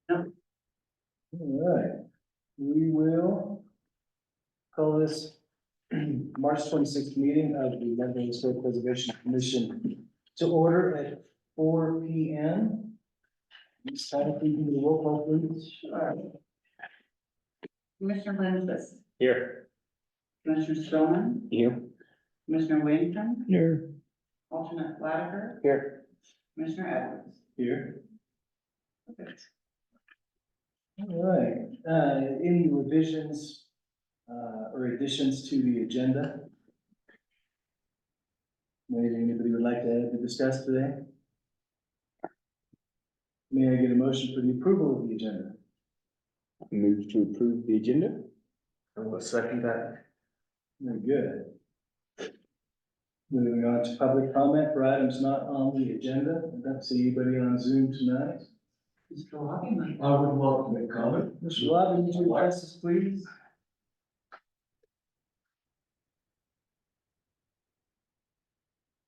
No. All right, we will call this March 26th meeting of the Ludlow Historic Preservation Commission to order at 4 p.m. This time, if we can do a roll call, please. Sure. Commissioner Lindquist, Here. Commissioner Stillman, You. Commissioner Williamson, Here. alternate Whitaker, Here. Commissioner Edwards. Here. All right, any revisions or additions to the agenda? Anything anybody would like to add to discuss today? May I get a motion for the approval of the agenda? Move to approve the agenda. I will second that. Very good. Moving on to public comment for items not on the agenda. I don't see anybody on Zoom tonight. Mr. Lobby might. I would love to make comment. Mr. Lobby, would you address us, please?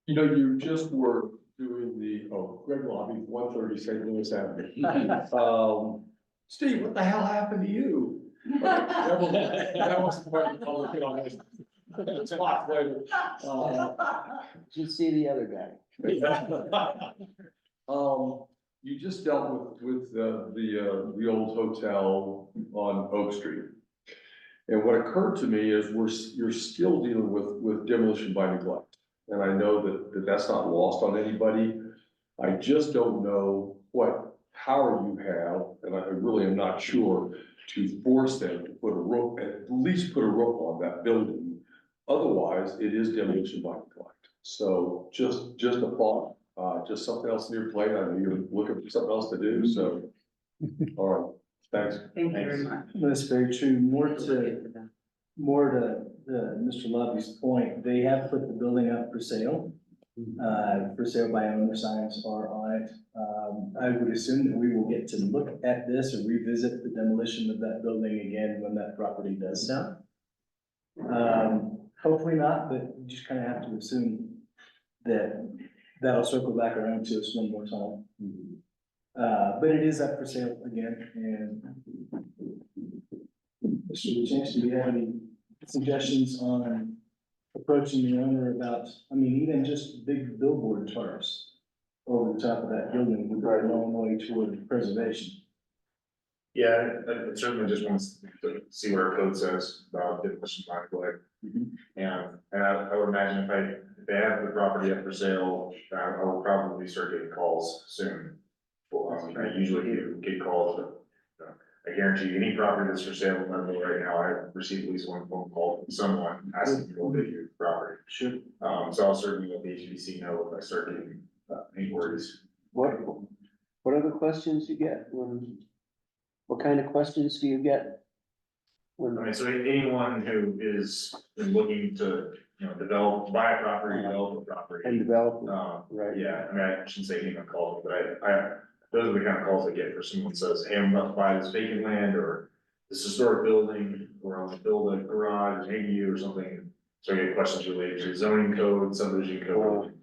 You know, you just were doing the, Greg Lobby, 130 St. Louis Avenue. Steve, what the hell happened to you? That was part of the public hit on this. Spot later. Did you see the other guy? You just dealt with the old hotel on Oak Street. And what occurred to me is you're still dealing with demolition by neglect. And I know that that's not lost on anybody. I just don't know what power you have, and I really am not sure, to force them to put a roof, at least put a roof on that building. Otherwise, it is demolition by neglect. So just a thought, just something else in your plate. I know you're looking for something else to do, so. All right, thanks. Thank you very much. That's very true. More to Mr. Lobby's point, they have put the building up for sale. For sale by owner signs are on it. I would assume that we will get to look at this or revisit the demolition of that building again when that property does sell. Hopefully not, but you just kind of have to assume that that'll circle back around to us one more time. But it is up for sale again, and Mr. Lucchese, do you have any suggestions on approaching the owner about, I mean, even just big billboard tarps over the top of that building would go a long way toward preservation? Yeah, I certainly just want to see what our code says about demolition by neglect. And I would imagine if they have the property up for sale, I will probably start getting calls soon. Well, I usually do get calls, but I guarantee you, any property that's for sale in Leadville right now, I've received at least one phone call from someone asking me to bid your property. Sure. So I'll certainly let the HBC know if I start getting inquiries. What other questions you get what kind of questions do you get? I mean, so anyone who is looking to, buy a property, develop a property. And develop, right? Yeah, I mean, I shouldn't say anyone calls me, but those are the kind of calls I get for someone says, hey, I'm about to buy this vacant land or this historic building, or I'm gonna build a garage or an ADU or something. So I get questions related to zoning code, subdivision code.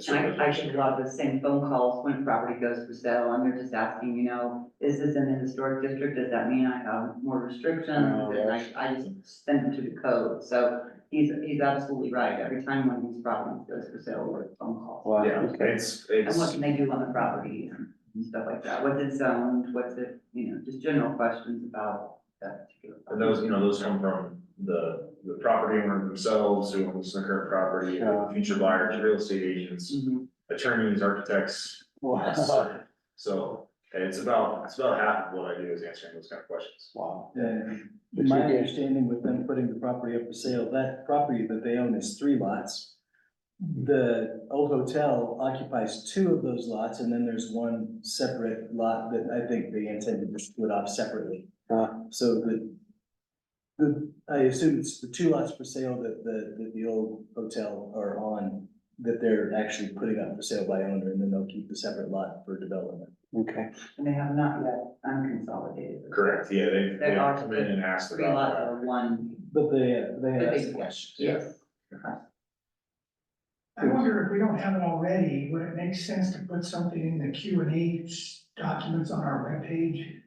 And I get a lot of the same phone calls when property goes for sale, and they're just asking, is this in the historic district? Does that mean I have more restrictions? Oh, And I just send them to the code, so he's absolutely right. Every time one of these properties goes for sale, we're phone calls. Wow, Yeah, okay. And what can they do on the property and stuff like that? What's it zoned? What's it, just general questions about that particular. And those come from the property owner themselves who owns the current property, Yeah. future buyers, real estate agents, attorneys, architects. Wow. So it's about half of what I do is answering those kind of questions. Wow. My understanding with them putting the property up for sale, that property that they own is 3 lots. The old hotel occupies 2 of those lots, and then there's one separate lot that I think they intended to split off separately. So I assume it's the 2 lots for sale that the old hotel are on, that they're actually putting up for sale by owner, and then they'll keep the separate lot for development. Okay. And they have not yet unconsolidated. Correct, yeah, There they've are come in and asked 3 about lots that. or one. But they have But asked they- questions. Yes. I wonder if we don't have it already, would it make sense to put something in the Q&A documents on our webpage.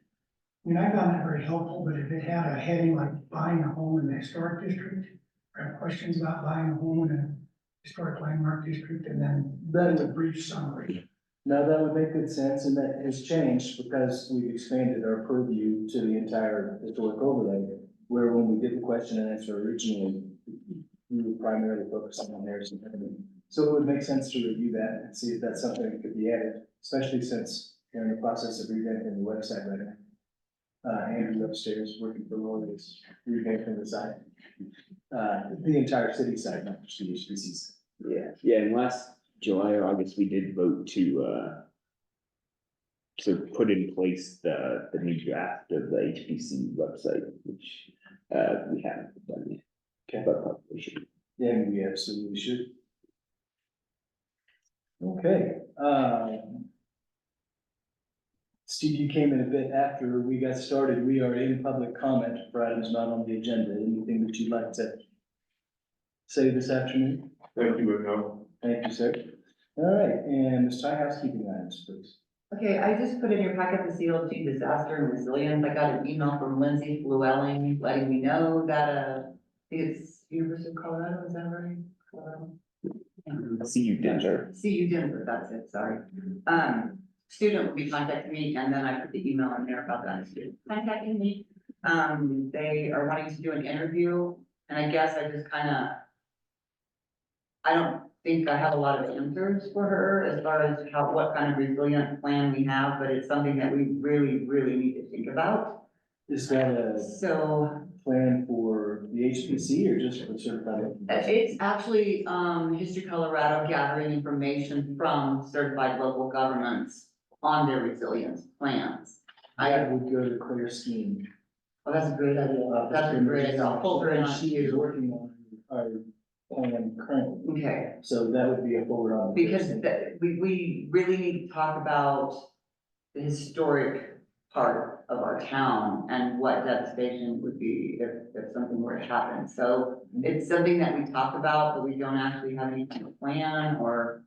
I mean, I found that very helpful, but if it had a heading like buying a home in the historic district, or have questions about buying a home in a historic landmark district, and then a brief summary. Now, that would make good sense, and that has changed because we've expanded our purview to the entire historic overlay. Where when we did the question and answer originally, we were primarily focusing on Harrison County. So it would make sense to review that and see if that's something that could be added, especially since you're in the process of revamping the website right now. Andrew upstairs working for Lloyd is revamping the site. The entire city site, not just the HBC's. Yeah, and last July or August, we did vote to put in place the new draft of the HPC website, which we haven't done yet. Okay. But probably should. Yeah, we absolutely should. Okay, Steve, you came in a bit after we got started. We are in public comment for items not on the agenda. Anything that you'd like to say this afternoon? Thank you, but no. Thank you, sir. All right, and Ms. Ty, housekeeping items, please. Okay, I just put in your packet the CLG disaster and resilience. I got an email from Lindsay Llewellyn letting me know that, I think it's University of Colorado, is that right? Colorado? See you, Denver. CU Denver, that's it, sorry. Student will be contacting me, and then I put the email in there about that student contacting me. They are wanting to do an interview, and I guess I just I don't think I have a lot of answers for her as far as what kind of resilient plan we have, but it's something that we really, really need to think about. Is that a So plan for the HPC or just for certified? it's actually, History Colorado gathering information from certified local governments on their resilience plans. That would go to Claire Skeen. Oh, that's a great idea. That's a great idea. I'll pull her in on She is you. working on our plan currently, Okay, so that would be a forward on. because we really need to talk about the historic part of our town and what devastation would be if something were to happen. So it's something that we talk about, but we don't actually have any kind of plan or,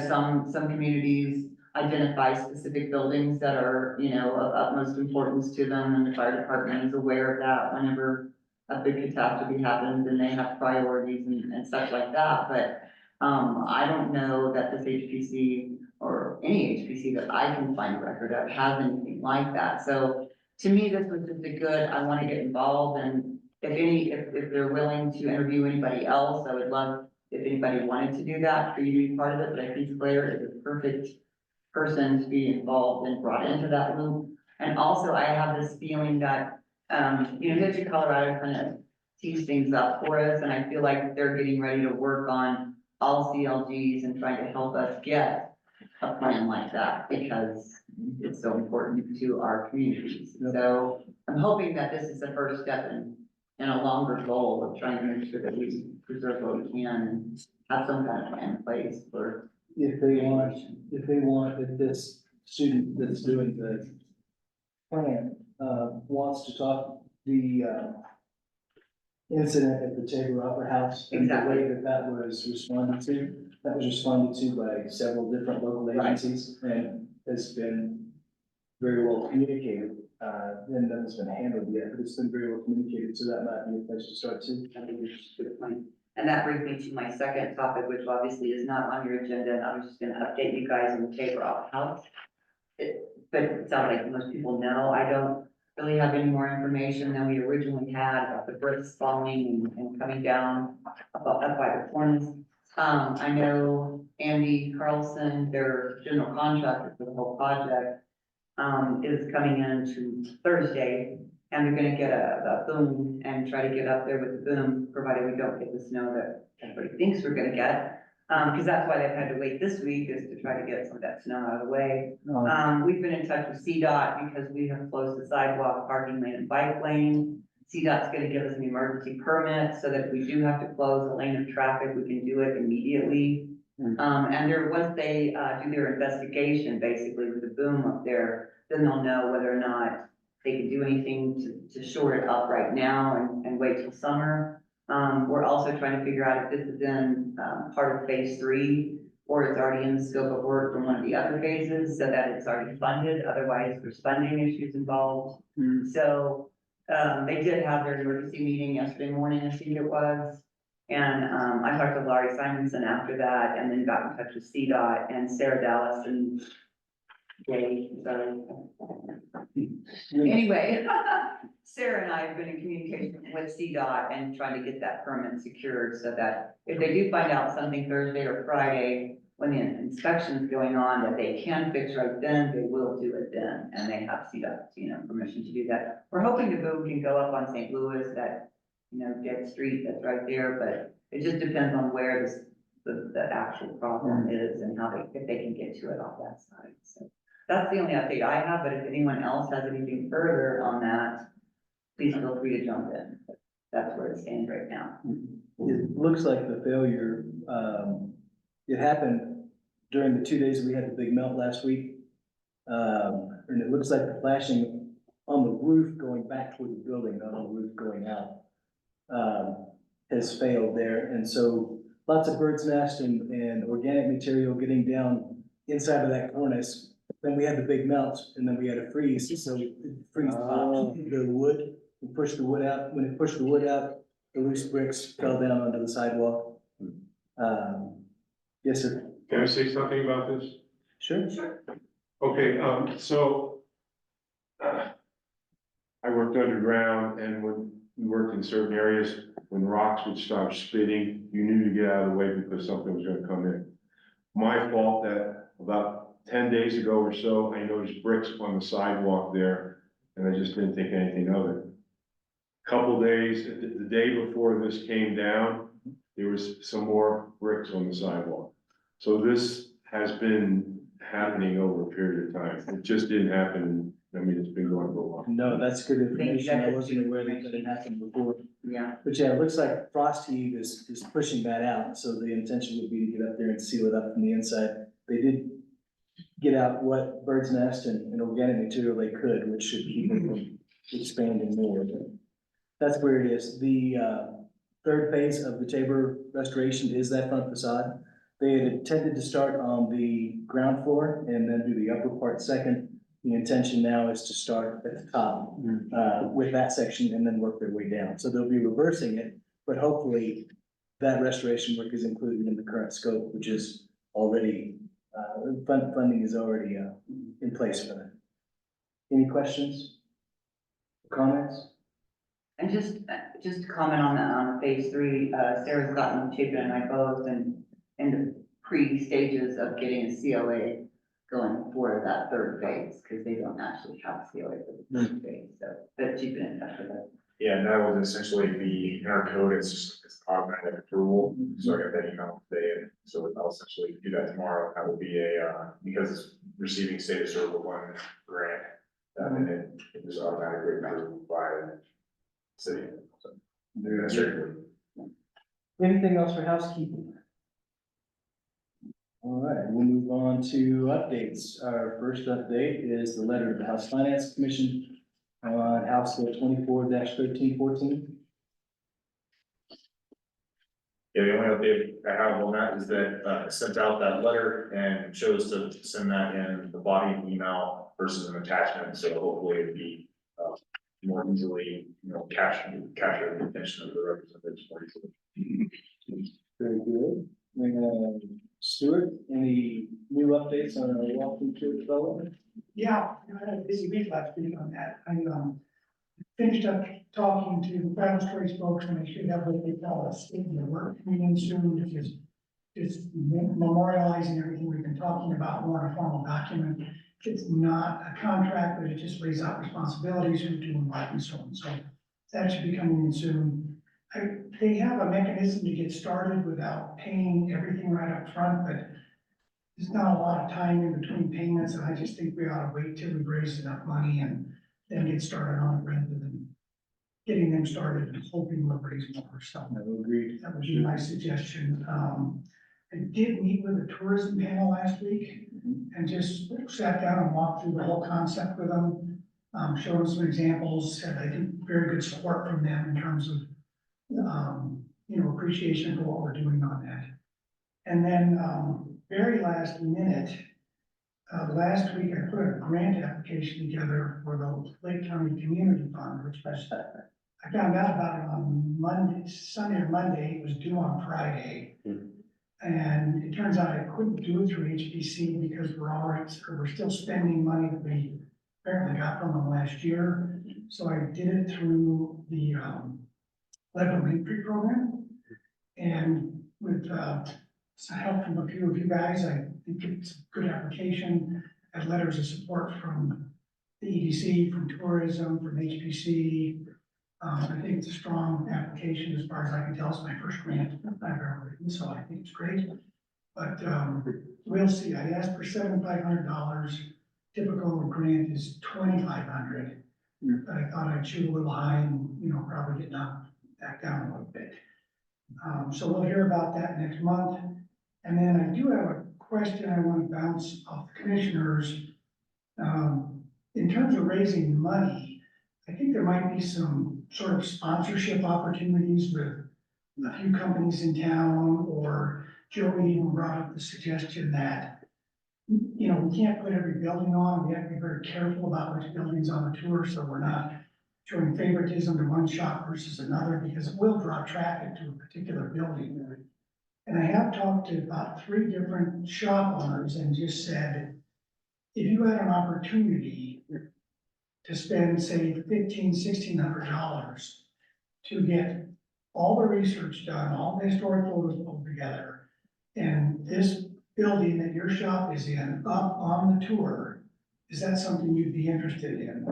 some communities identify specific buildings that are, of utmost importance to them, and the fire department is aware of that whenever a big catastrophe happens, and they have priorities and such like that, but I don't know that this HPC or any HPC that I can find a record of has anything like that. So to me, this was just I want to get involved, and if they're willing to interview anybody else, I would love if anybody wanted to do that, for you to be part of it, but I think Claire is a perfect person to be involved and brought into that loop. And also I have this feeling that, History Colorado kind of tees things up for us, and I feel like they're getting ready to work on all CLGs and trying to help us get a plan like that, because it's so important to our communities. Yep. So I'm hoping that this is the first step in a longer goal of trying to make sure that we preserve what we can and have some kind of plan in place for. If this student that's doing the plan, wants to talk the, incident at the Tabor Opera House. And the Exactly. way that was responded to by several different local agencies and has been very well communicated. And nothing's been handled yet, but it's been very well communicated, so that might be a place to start too. I think it's a good point. And that brings me to my second topic, which obviously is not on your agenda, and I was just gonna update you guys on the Tabor Opera House. But it sounds like most people know, I don't really have any more information than we originally had about the bricks falling and coming down up by the corners. I know Andy Carlson, their general contractor for the whole project, is coming in to Thursday, and they're gonna get a boom and try to get up there with the boom, provided we don't get the snow that everybody thinks we're gonna get. Cause that's why they've had to wait this week, is to try to get some of that snow out of the way. We've been in touch with CDOT because we have closed the sidewalk, parking lane and bike lane. CDOT's gonna give us an emergency permit so that if we do have to close a lane of traffic, we can do it immediately. And once they, do their investigation, basically with the boom up there, then they'll know whether or not they can do anything to shore it up right now and wait till summer. We're also trying to figure out if this is in, part of phase 3, or it's already in the scope of work from one of the other phases, so that it's already funded, otherwise there's funding issues involved. So, they did have their emergency meeting yesterday morning, I think it was. And, I talked to Laurie Simonson after that, and then got in touch with CDOT and Sarah Dallas and Jay, sorry. Anyway, Sarah and I have been in communication with CDOT and trying to get that permit secured so that if they do find out something Thursday or Friday, when the inspection's going on, that they can fix right then, they will do it then, and they have CDOT, permission to do that. We're hoping the boom can go up on St. Louis, that, dead street that's right there, but it just depends on where the actual problem is and how if they can get to it off that side, so. That's the only update I have, but if anyone else has anything further on that, please feel free to jump in. That's where it stands right now. It looks like the failure, it happened during the 2 days we had the big melt last week. And it looks like the flashing on the roof going back toward the building, not on the roof going out, has failed there. And so lots of bird's nest and organic material getting down inside of that cornice. Then we had the big melt and then we had a freeze, so it freeze popped the wood, and pushed the wood out. When it pushed the wood out, the loose bricks fell down onto the sidewalk. Yes, sir. Can I say something about this? Sure. Okay, I worked underground, and when we worked in certain areas, when rocks would start spitting, you knew to get out of the way because something was gonna come in. My fault that about 10 days ago or so, I noticed bricks on the sidewalk there, and I just didn't think anything of it. Couple days, the day before this came down, there was some more bricks on the sidewalk. So this has been happening over a period of time. It just didn't happen. I mean, it's been going for a while. No, that's good information. I wasn't aware that that had happened before. Yeah, But yeah, it looks like frost heave is pushing that out. So the intention would be to get up there and seal it up from the inside. They did get out what bird's nest and organic material they could, which should keep it from expanding more. But that's where it is. The third phase of the Tabor restoration is that front facade. They had intended to start on the ground floor and then do the upper part second. The intention now is to start at the top with that section and then work their way down. So they'll be reversing it, but hopefully that restoration work is included in the current scope, which is already, funding is already in place for that. Any questions? Comments? and just to comment on phase 3, Sarah's gotten Chapin and I both in the pre-stages of getting a COA going for that third phase, because they don't actually have a COA for the third phase, so, but Chapin and touch with it. Yeah, and that would essentially be in our code, it's automatic approval, so I got that email today, and so I'll essentially do that tomorrow. That will be because it's receiving state of Cervical 1 grant, and it is automatically approved by the city. So, administratively. Anything else for housekeeping? All right, we'll move on to updates. Our first update is the letter of the House Finance Commission on House Bill 24-1314. Yeah, the only update I have on that is that I sent out that letter and chose to send that in the body of the email versus an attachment, so hopefully it'd be more easily, capture the attention of the representatives more easily. Very good. Stuart, any new updates on our walking tour development? Yeah, I had a busy week last week on that. I finished up talking to Brown Stories folks, and they should have what they call a statement of work coming in soon, which is just memorializing everything we've been talking about, more in a formal document. It's not a contract, but it just lays out responsibilities, who's doing what and so on. So that should be coming in soon. They have a mechanism to get started without paying everything right up front, but there's not a lot of time in between payments, and I just think we ought to wait till we raise enough money and then get started on it rather than getting them started and hoping we'll raise more. So I will agree. that would be my suggestion. I did meet with a tourism panel last week and just sat down and walked through the whole concept with them. Showed them some examples, and I think very good support from them in terms of appreciation for what we're doing on that. And then, very last minute, last week I put a grant application together for the Lake County Community Fund, which was, I found out about it on Monday, Sunday or Monday, it was due on Friday. And it turns out I couldn't do it through HBC because we're still spending money that we apparently got from them last year. So I did it through the, Lebanon Entry Program. And with, some help from a few of you guys, I think it's a good application. Had letters of support from the EDC, from tourism, from HPC. I think it's a strong application as far as I can tell. It's my first grant I've ever written, so I think it's great. But, we'll see. I asked for $7,500. Typical grant is $2,500. But I thought I'd shoot a little high and, probably get knocked back down a little bit. So we'll hear about that next month. And then I do have a question I want to bounce off the commissioners. In terms of raising money, I think there might be some sort of sponsorship opportunities with a few companies in town, or Joey even brought up the suggestion that, we can't put every building on. We have to be very careful about which buildings on the tour, so we're not showing favoritism to one shop versus another, because it will draw traffic to a particular building. And I have talked to about 3 different shop owners and just said, if you had an opportunity to spend, say, $1,500–1,600 to get all the research done, all the historic photos pulled together, and this building that your shop is in up on the tour, is that something you'd be interested in?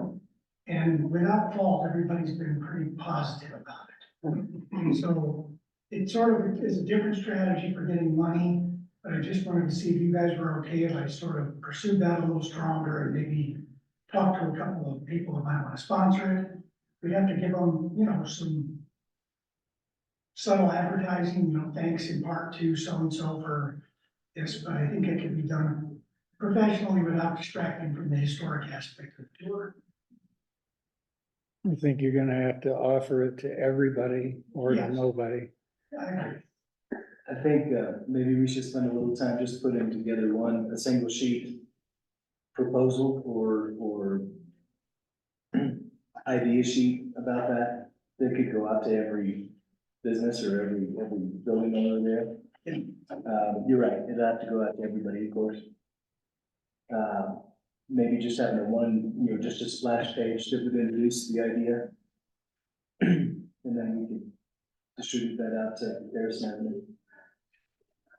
And without fault, everybody's been pretty positive about it. So it sort of is a different strategy for getting money, but I just wanted to see if you guys were okay if I sort of pursued that a little stronger and maybe talk to a couple of people that might want to sponsor it. We'd have to give them, some subtle advertising, thanks in part to so-and-so for this, but I think it can be done professionally without distracting from the historic aspect of the tour. I think you're gonna have to offer it to everybody or to Yes. nobody. I agree. I think, maybe we should spend a little time just putting together a single sheet proposal or idea sheet about that could go out to every business or every building owner there. You're right, it'd have to go out to everybody, of course. Maybe just having just a splash page that would introduce the idea. And then we could distribute that out to Harrison Avenue.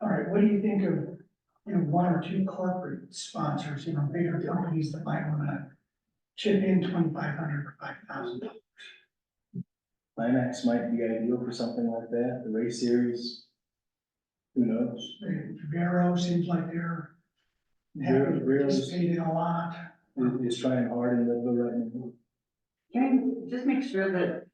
All right, what do you think of, 1 or 2 corporate sponsors, bigger companies that might wanna chip in $2,500 or $5,000? IMAX might be ideal for something like that, the race series. Who knows? Vero seems like they're happy to participate in a lot. Is trying hard in Leadville right now. Can I just make sure that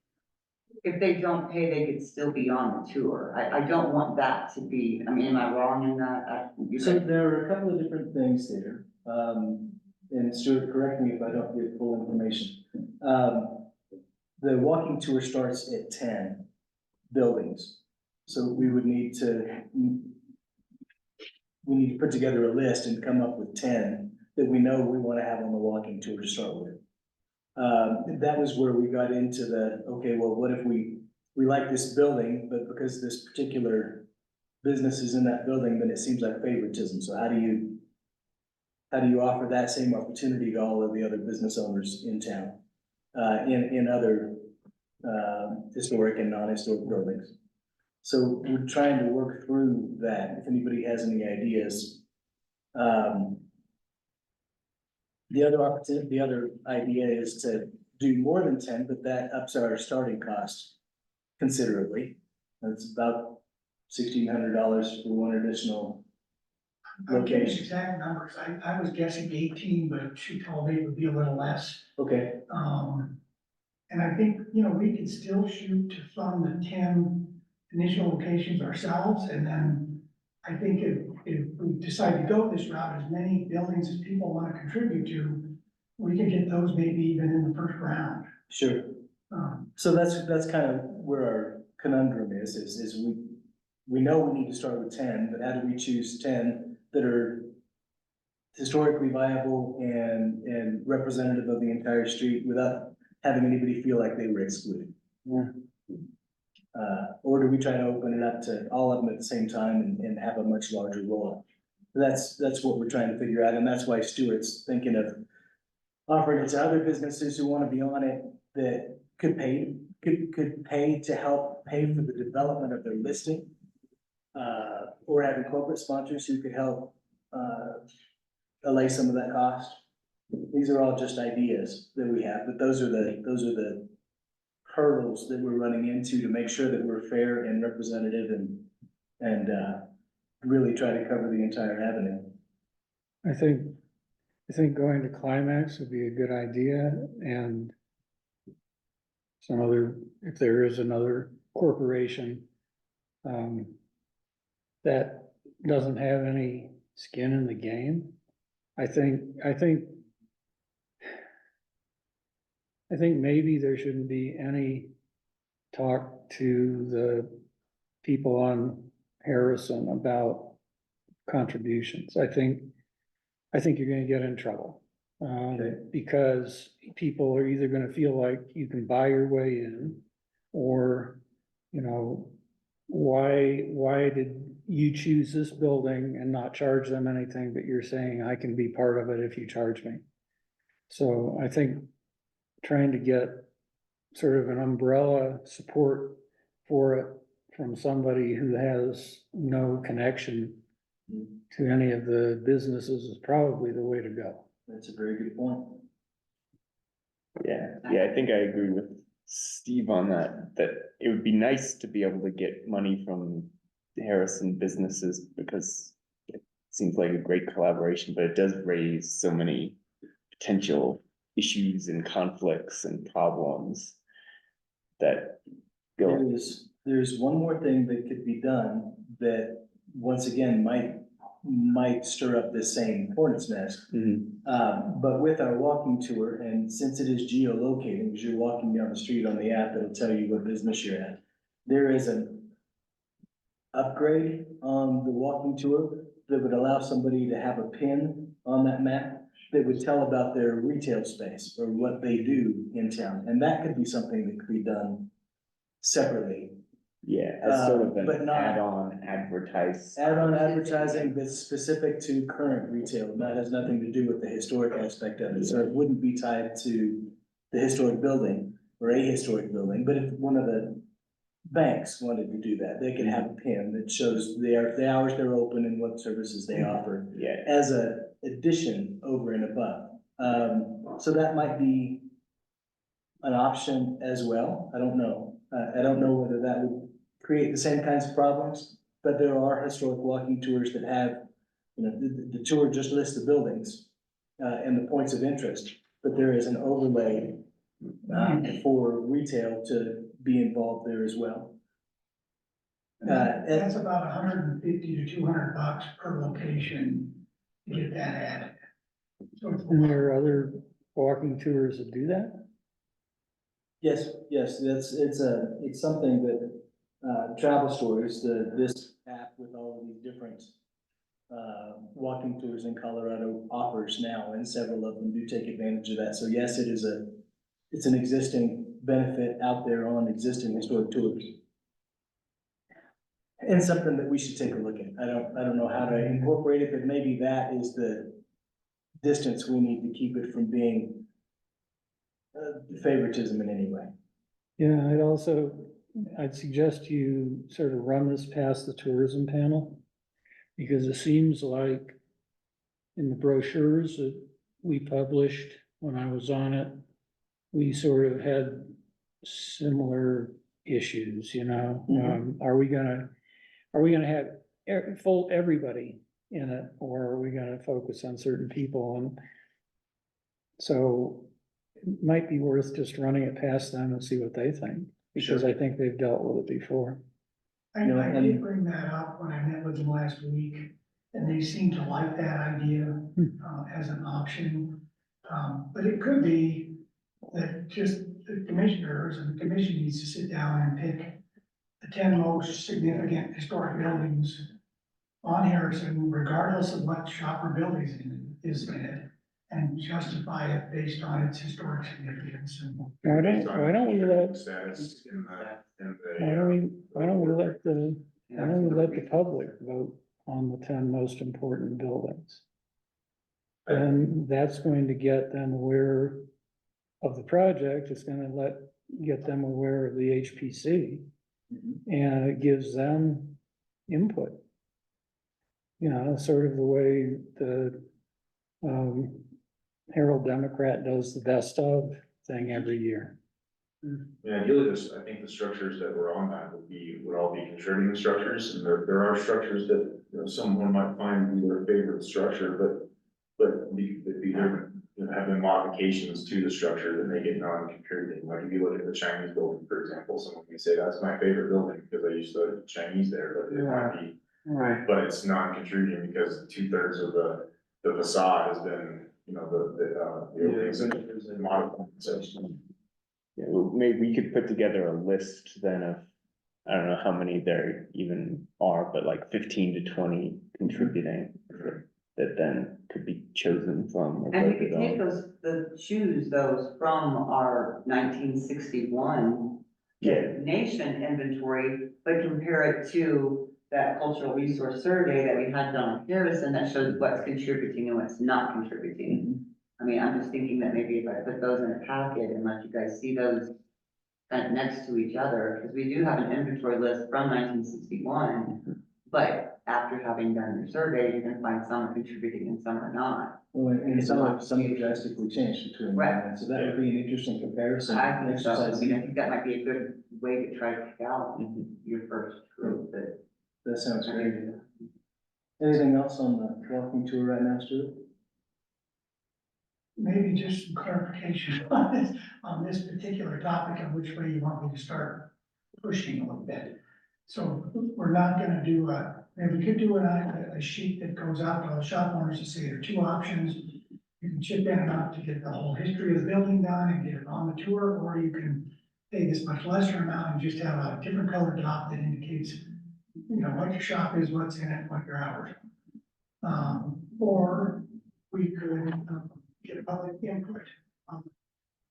if they don't pay, they could still be on the tour? I don't want that to be, am I wrong in that? So there are a couple of different things there. And Stuart, correct me if I don't get full information. The walking tour starts at 10 buildings. So we need to put together a list and come up with 10 that we know we want to have on the walking tour to start with. That was where we got into okay, well, what if we like this building, but because this particular business is in that building, then it seems like favoritism. So how do you offer that same opportunity to all of the other business owners in town, in other historic and non-historic buildings? So we're trying to work through that. If anybody has any ideas. The other idea is to do more than 10, but that ups our starting cost considerably. That's about $1,600 for one additional I'm getting location. exact numbers. I was guessing 18, but she told me it would be a little less. Okay, And I think, we could still shoot to fund the 10 initial locations ourselves, and then I think if we decide to go this route, as many buildings as people want to contribute to, we can get those maybe even in the first round. sure. So that's kind of where our conundrum is we know we need to start with 10, but how do we choose 10 that are historically viable and representative of the entire street without having anybody feel like they were excluded? Yeah. Or do we try to open it up to all of them at the same time and have a much larger rollout? That's what we're trying to figure out, and that's why Stuart's thinking of offering it to other businesses who wanna be on it that could pay to help pay for the development of their listing. Or having corporate sponsors who could help, allay some of that cost. These are all just ideas that we have, but those are the hurdles that we're running into to make sure that we're fair and representative and really try to cover the entire avenue. I think going to Climax would be a good idea, and some other, if there is another corporation that doesn't have any skin in the game, I think maybe there shouldn't be any talk to the people on Harrison about contributions. I think you're gonna get in trouble. Because people are either gonna feel like you can buy your way in, or, you know, why did you choose this building and not charge them anything, but you're saying I can be part of it if you charge me? So I think trying to get sort of an umbrella support for it from somebody who has no connection to any of the businesses is probably the way to go. That's a very good point. Yeah, I think I agree with Steve on that, that it would be nice to be able to get money from Harrison businesses because it seems like a great collaboration, but it does raise so many potential issues and conflicts and problems that go. There's one more thing that could be done that, once again, might stir up this same hornet's nest. But with our walking tour, and since it is geolocating, as you're walking down the street on the app, it'll tell you what business you're at. There is an upgrade on the walking tour that would allow somebody to have a pin on that map that would tell about their retail space or what they do in town. And that could be something that could be done separately. Yeah, as sort of but an not- add-on advertising that's specific to current retail, and that has nothing to do with the historic aspect of it, so it wouldn't be tied to the historic building or a historic building, but if one of the banks wanted to do that, they could have a pin that shows the hours they're open and what services they offer Yeah, as a addition over and above. So that might be an option as well, I don't know. I don't know whether that would create the same kinds of problems, but there are historic walking tours that have, you know, the tour just lists the buildings and the points of interest, but there is an overlay for retail to be involved there as well. That's about $150 to $200 per location to get that added. So it's And there are other walking tours that do that? Yes, it's something that Travel Stories, this app with all of these different walking tours in Colorado offers now, and several of them do take advantage of that. So yes, it's an existing benefit out there on existing historic tours. And something that we should take a look at. I don't know how to incorporate it, but maybe that is the distance we need to keep it from being favoritism in any way. Yeah, I'd suggest you sort of run this past the tourism panel. Because it seems like in the brochures that we published when I was on it, we sort of had similar issues, you know? Are we gonna have everybody in it, or are we gonna focus on certain people? And so it might be worth just running it past them and see what they think, because I think they've dealt with it before. I did bring that up when I met with them last week, and they seemed to like that idea, as an option. But it could be that just the commissioners and the commission needs to sit down and pick the 10 most significant historic buildings on Harrison, regardless of what shop or building is in it, and justify it based on its historic significance and. Why don't we let, Status in the, why don't we let the public vote on the 10 most important buildings? And that's going to get them aware of the project, it's gonna get them aware of the HPC, and it gives them input. You know, sort of the way the, Herald Democrat does the best of thing every year. Yeah, ideally, I think the structures that were on that would all be contributing structures, and there are structures that, you know, someone might find to be their favorite structure, but there have been modifications to the structure that make it non-contributing, like if you look at the Chinese building, for example, someone may say, that's my favorite building, because I used to Chinese there, but it might be, Right. but it's non-contributing because 2/3 of the facade has been, you know, the openings and modified, so. Yeah, well, maybe we could put together a list then of, I don't know how many there even are, but like 15 to 20 contributing. That then could be chosen from. or And we voted could take on. choose those from our 1961 Yeah. nation inventory, but compare it to that cultural resource survey that we had done on Harrison that shows what's contributing and what's not contributing. I mean, I'm just thinking that maybe if I put those in a packet and let you guys see those kind of next to each other, because we do have an inventory list from 1961, but after having done your survey, you can find some are contributing and some are not. Well, and some have drastically changed between Right. them, so that would be an interesting comparison. I think so, I exercise. mean, I think that might be a good way to try to pick out your first group that. That sounds great. Anything else on the walking tour right now, Stuart? Maybe just some clarification on this particular topic of which way you want me to start pushing a little bit. So we're not gonna do maybe we could do a sheet that goes out to the shop owners to say there are two options. You can chip in enough to get the whole history of the building done and get it on the tour, or you can pay this much lesser amount and just have a different color dot that indicates, you know, what your shop is, what's in it, what your hours are. Or we could get public input on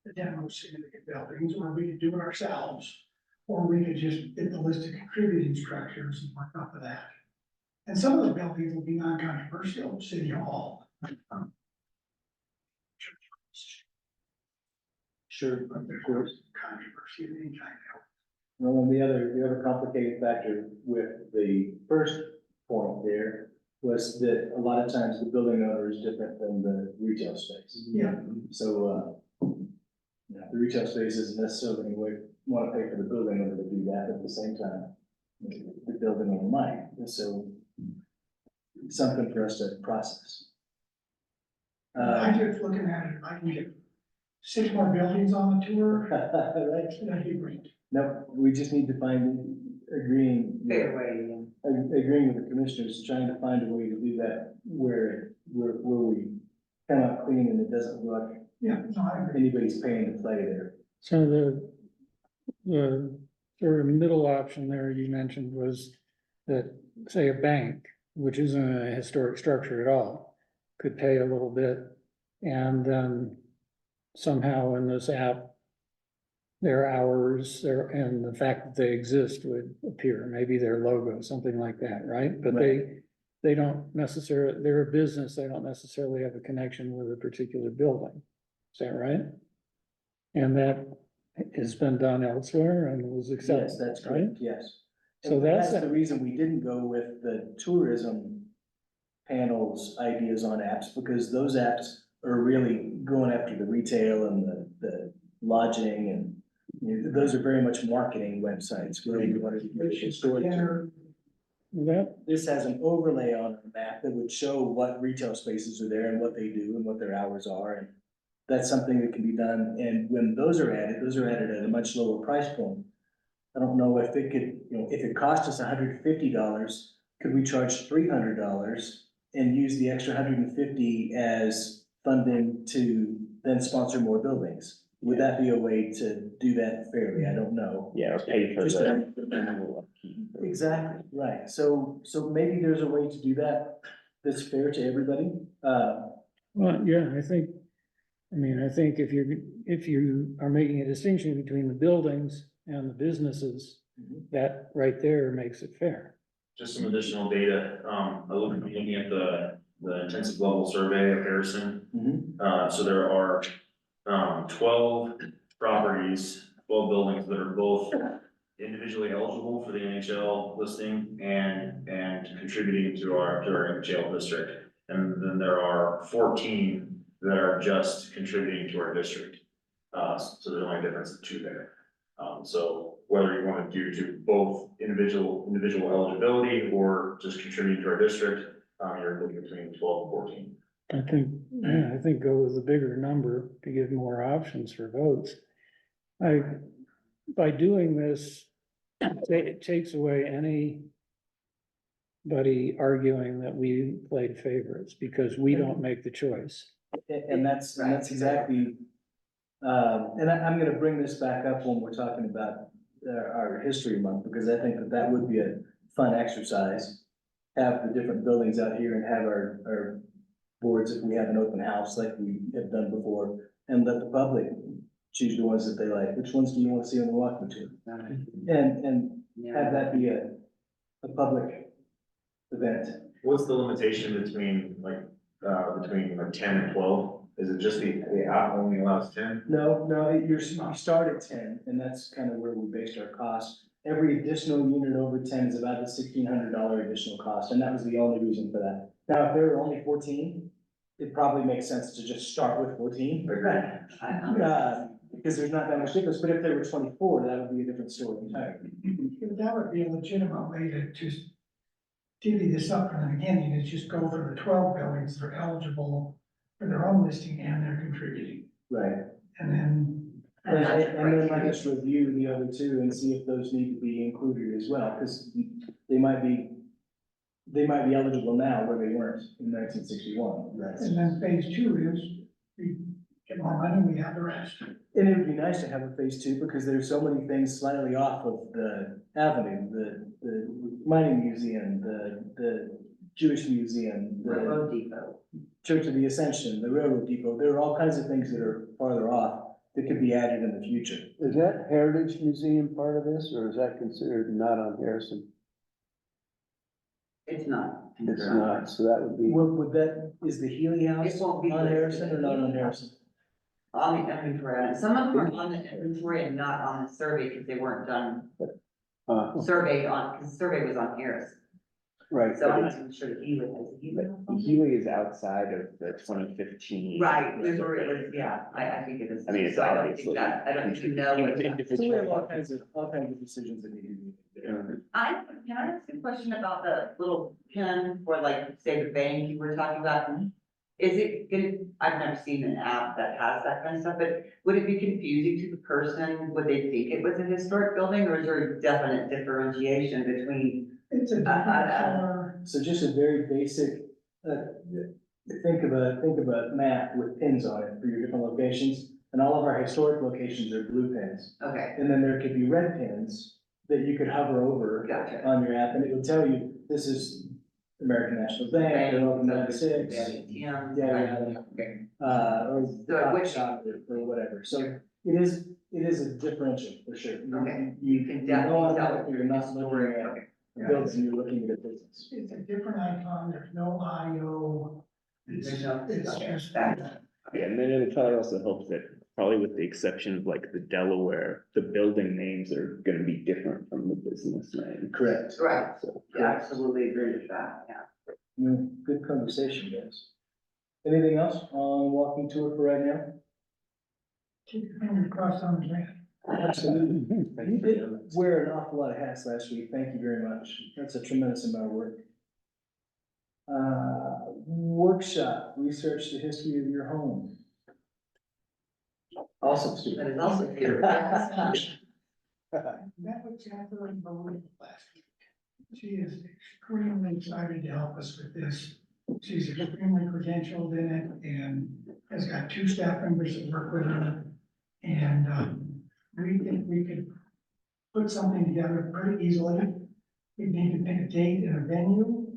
the 10 most significant buildings, or we could do it ourselves. Or we could just get the list of contributing structures and work off of that. And some of the buildings will be non-controversial, City Hall. Sure, But of there's course. controversy of any kind. Well, and the other complicated factor with the first point there was that a lot of times the building owner is different than the retail space. Yeah. So, the retail space isn't necessarily want to pay for the building owner to do that, but at the same time, the building owner might, and so something for us to process. I'm just looking at it, if I can get 6 more buildings on the tour, Right? that'd be great. No, we just need to find agreeing Fairway, agreeing with the commissioners, trying to find a way to do that where we come out clean and it doesn't look like Yeah, no, I agree. anybody's paying to play there. So the sort of middle option there you mentioned was that, say, a bank, which isn't a historic structure at all, could pay a little bit, and then somehow in this app, their hours, and the fact that they exist would appear, maybe their logo, something like that, right? But they don't necessarily, they're a business, they don't necessarily have a connection with a particular building. Is that right? And that has been done elsewhere and was accepted, Yes, that's right? correct, yes. So And that's the reason we didn't go with the tourism panels ideas on apps, because those apps are really going after the retail and the lodging, and you know, those are very much marketing websites where you want to store. That, This has an overlay on a map that would show what retail spaces are there and what they do and what their hours are, and that's something that can be done, and when those are added at a much lower price point. I don't know if it could, you know, if it cost us $150, could we charge $300 and use the extra $150 as funding to then sponsor more buildings? Would that be a way to do that fairly? I don't know. Yeah, or pay for Just the to- annual upkeep. Exactly, right, so maybe there's a way to do that that's fair to everybody, Well, yeah, I think if you are making a distinction between the buildings and the businesses, that right there makes it fair. Just some additional data, I looked at looking at the intensive level survey of Harrison. So there are, 12 properties, 12 buildings that are both individually eligible for the NHL listing and contributing to our NHL district. And then there are 14 that are just contributing to our district. So there's only a difference of 2 there. So whether you want to do to both individual eligibility or just contributing to our district, you're looking between 12 and 14. I think go with the bigger number to give more options for votes. By doing this, it takes away anybody arguing that we played favorites, because we don't make the choice. and that's exactly. And I'm gonna bring this back up when we're talking about our history month, because I think that would be a fun exercise. Have the different buildings out here and have our boards, if we have an open house like we have done before, and let the public choose the ones that they like. Which ones do you want to see on the walking tour? And have that be a public event. What's the limitation between like 10 and 12? Is it just the app only allows 10? No, you start at 10, and that's kind of where we based our cost. Every additional unit over 10 is about a $1,600 additional cost, and that was the only reason for that. Now, if there are only 14, it probably makes sense to just start with 14. Because there's not that much difference, but if there were 24, that would be a different story entirely. That would be a legitimate way to just divvy this up from the beginning, is just go for the 12 buildings that are eligible for their own listing and they're contributing. Right. And then, And then let us review the other two and see if those need to be included as well, because they might be eligible now where they weren't in 1961. and then phase 2 is we get more money, we have the rest. And it would be nice to have a phase 2, because there's so many things slightly off of the avenue, the mining museum, the Jewish museum, the Railroad Depot. Church of the Ascension, the railroad depot. There are all kinds of things that are farther off that could be added in the future. Is that Heritage Museum part of this, or is that considered not on Harrison? It's not. It's not, so that would be, Would that, is the Healy House It won't be on listed. Harrison or not on Harrison? On the inventory, some of them are on the inventory and not on the survey because they weren't done, surveyed on, because the survey was on Harris. Right, So I'm but not even sure that Healy has a Healy. but Healy is outside of the 2015. Right, there's where it was, yeah, I think it is. I mean, it's So I don't obviously. think that, I don't think you know what. So we have all kinds of decisions that need to be made. Um, Can I ask a question about the little pin for like, say, the bank you were talking about? Is it gonna, I've never seen an app that has that kind of stuff, but would it be confusing to the person? Would they think it was a historic building, or is there a definite differentiation between? It's a different color. So just a very basic, think of a map with pins on it for your different locations, and all of our historic locations are blue pins. Okay, And then there could be red pins that you could hover over gotcha. on your app, and it would tell you, this is American National Bank, they're open 96. ATMs. Yeah. Okay. Or So it would- shop or whatever, so it is a differential for sure. Okay. You can know definitely tell automatically you're not looking at Okay. building, you're looking at a business. It's a different icon, there's no audio. It's There's no- it's okay, just. that- Yeah, and then it probably also helps that, probably with the exception of like the Delaware, the building names are gonna be different from the business name. Correct. Right, So, yeah, absolutely agree with that, yeah. Good conversation, guys. Anything else on walking tour for right now? Keep your fingers crossed on the ground. Absolutely. You did wear an awful lot of hats last week. Thank you very much. That's a tremendous amount of work. Workshop, research the history of your home. Awesome, Steve. That is also here. Met with Catherine Bowen last week. She is extremely excited to help us with this. She's extremely credentialed in it and has got 2 staff members that work with her. And, we think we could put something together pretty easily. We need to pick a date and a venue.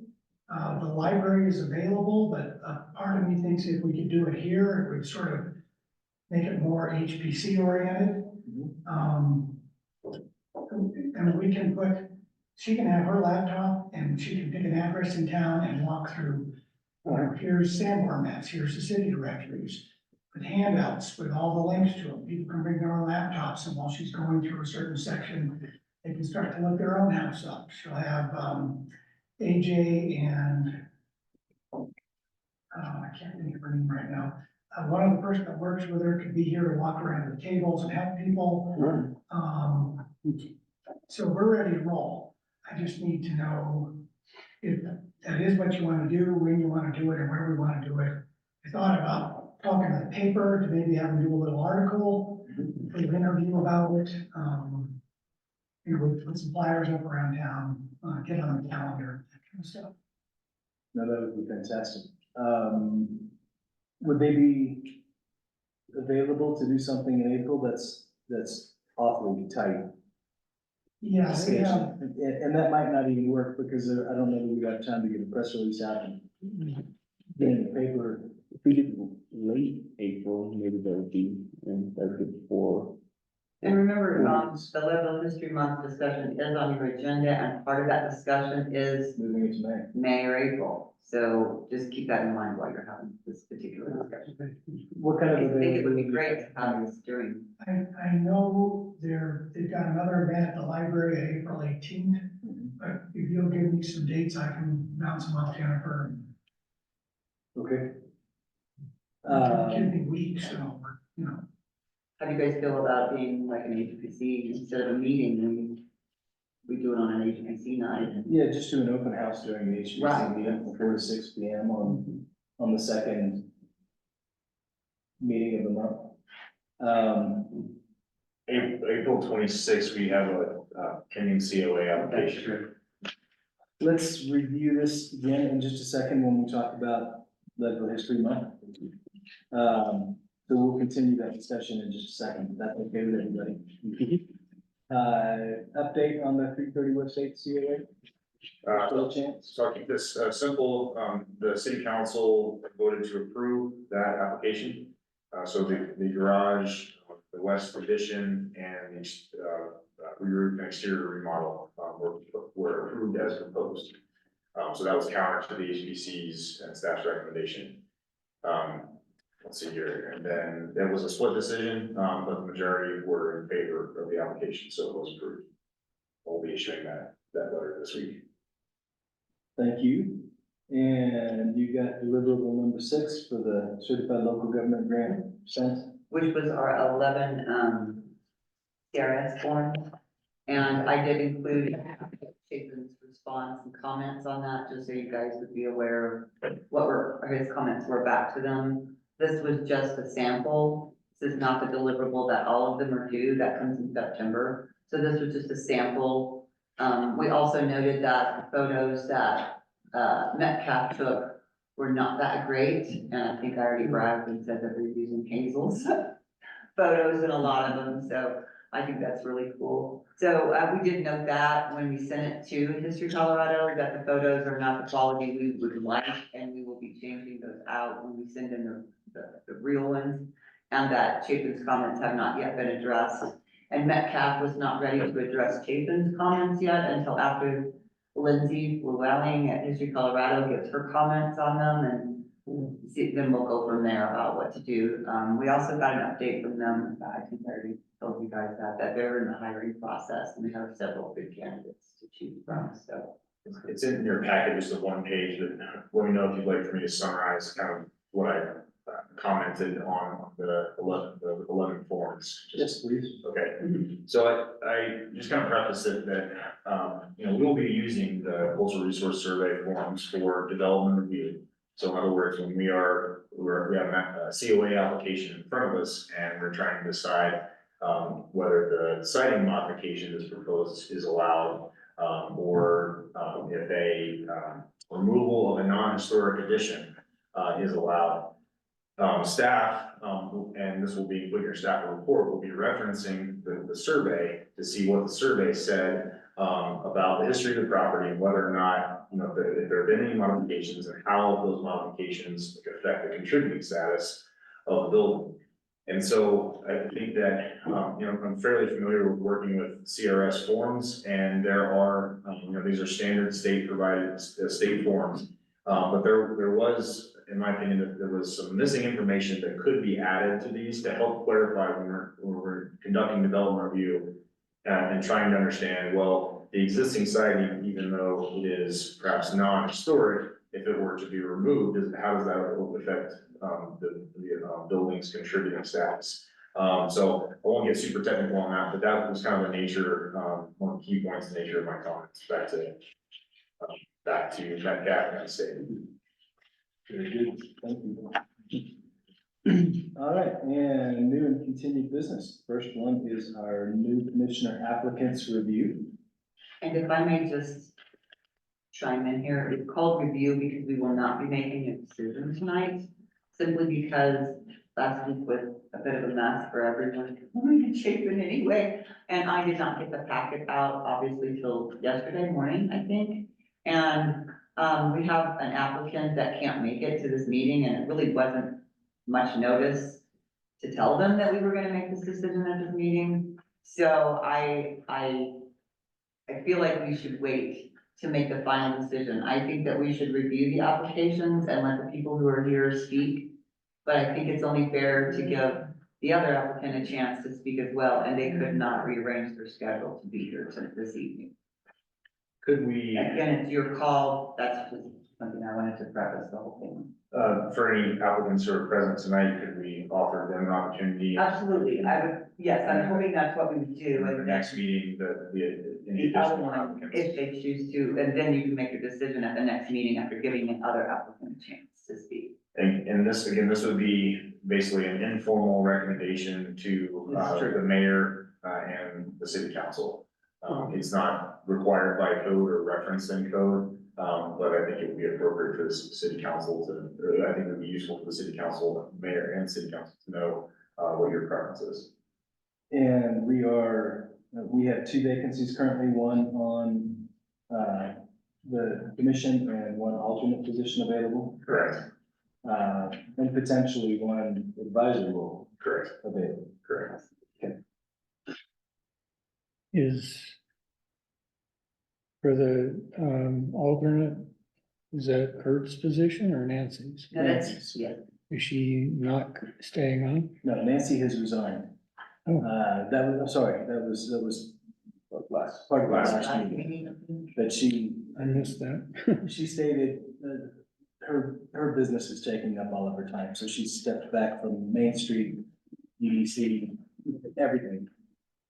The library is available, but part of me thinks if we could do it here, it would sort of make it more HPC oriented. And we can put, she can have her laptop and she can pick an address in town and walk through. Here's Sandbar maps, here's the city directories, with handouts with all the links to them. People can bring their own laptops, and while she's going through a certain section, they can start to look their own house up. She'll have, AJ and, I can't think of her name right now. One of the person that works with her could be here to walk around the tables and help people. So we're ready to roll. I just need to know if that is what you want to do, when you want to do it, and where we want to do it. I thought about talking to the paper to maybe have them do a little article, for the interview about it. You know, put some flyers up around town, get on the calendar, that kind of stuff. No, that would be fantastic. Would they be available to do something in April that's awfully tight? Yeah, they have, And that might not even work because I don't know that we got time to get a press release out and get in the paper. If we did late April, maybe that would be, and that would be before. And remember, the Leadville History Month discussion is on your agenda, and part of that discussion is Moving into May. May or April. So just keep that in mind while you're having this particular discussion. What kind of I think it would be availability? great to have this during. I know they've got another event at the library at April 18th. But if you'll give me some dates, I can bounce them off Jennifer. Okay. Give me weeks, so, you know. How do you guys feel about being like an HPC instead of a meeting? We do it on an HPC night. Yeah, just do an open house during the HBC Right. meeting from 4 to 6 PM on the second meeting of the month. April 26th, we have a pending COA application. Let's review this again in just a second when we talk about Leadville History Month. So we'll continue that discussion in just a second. Is that okay with everybody? Update on the 330 Westside COA? Still a chance? So I'll keep this simple. The city council voted to approve that application. So the garage, the west addition, and the re-roof and exterior remodel were approved as proposed. So that was counter to the HBC's and staff's recommendation. Let's see here, and then there was a split decision, but the majority were in favor of the application, so it was approved. We'll be issuing that letter this week. Thank you. And you got deliverable number 6 for the certified local government grant sent. Which was our 11 CRS forms. And I did include Chapin's response and comments on that, just so you guys would be aware of what his comments were back to them. This was just a sample. This is not the deliverable that all of them are due. That comes in September. So this was just a sample. We also noted that the photos that Metcalf took were not that great. And I think I already bragged and said that they're using Hazel's photos in a lot of them. So I think that's really cool. So we did note that when we sent it to History Colorado, that the photos are not the quality we would like, and we will be changing those out when we send in the real ones, and that Chapin's comments have not yet been addressed. And Metcalf was not ready to address Chapin's comments yet until after Lindsay Llewellyn at History Colorado gives her comments on them, and then we'll go from there about what to do. We also got an update from them, I think I already told you guys that they're in the hiring process and they have several good candidates to choose from, so. It's in your package, just the one page, that let me know if you'd like for me to summarize kind of what I commented on the 11 forms. Yes, please. Okay, so I just kind of preface it that, you know, we'll be using the cultural resource survey forms for development review. So in other words, when we have a COA application in front of us and we're trying to decide whether the siding modification that's proposed is allowed, or if a removal of a non-historic addition is allowed. Staff and this will be, with your staff report, we'll be referencing the survey to see what the survey said about the history of the property and whether or not, you know, if there have been any modifications and how those modifications affect the contributing status of the building. And so I think that, you know, I'm fairly familiar with working with CRS forms, and there are, you know, these are standard state provided, state forms. But there was, in my opinion, that there was some missing information that could be added to these to help clarify when we're conducting development review. And trying to understand, well, the existing siding, even though it is perhaps non-historic, if it were to be removed, how does that affect the building's contributing status? So I won't get super technical on that, but that was kind of the nature, one of the key points, the nature of my comments back to Metcalf and State. Very good, thank you. All right, and new and continued business. First one is our new commissioner applicants review. And if I may just chime in here, it's called review because we will not be making a decision tonight. Simply because last week was a bit of a mess for everyone, in shape in any way. And I did not get the packet out, obviously, till yesterday morning, I think. And we have an applicant that can't make it to this meeting, and it really wasn't much notice to tell them that we were gonna make this decision at this meeting. So I feel like we should wait to make the final decision. I think that we should review the applications and let the people who are here speak. But I think it's only fair to give the other applicant a chance to speak as well, and they could not rearrange their schedule to be here this evening. Could we, Again, it's your call, that's just something I wanted to preface the whole thing. for any applicants who are present tonight, could we offer them an opportunity? Absolutely, I would, yes, I'm hoping that's what we would do. In the next meeting, any The other additional one, applicants? if they choose to, and then you can make your decision at the next meeting after giving the other applicant a chance to speak. And this, again, this would be basically an informal recommendation to, This is true. the mayor, and the city council. It's not required by code or referenced in code, but I think it would be appropriate for the city council to, or I think it would be useful for the city council, mayor and city council to know, what your preference is. And we have two vacancies currently, one on, the commission and one alternate position available. Correct, And potentially one advisory role correct, available. correct. Is for the, alternate, is that Kurt's position or Nancy's? No, that's, yeah. Is she not staying on? No, Nancy has resigned. Oh. That was, I'm sorry, that was part of the last meeting. But I missed that. she stated that her business is taking up all of her time, so she stepped back from Main Street, EDC, everything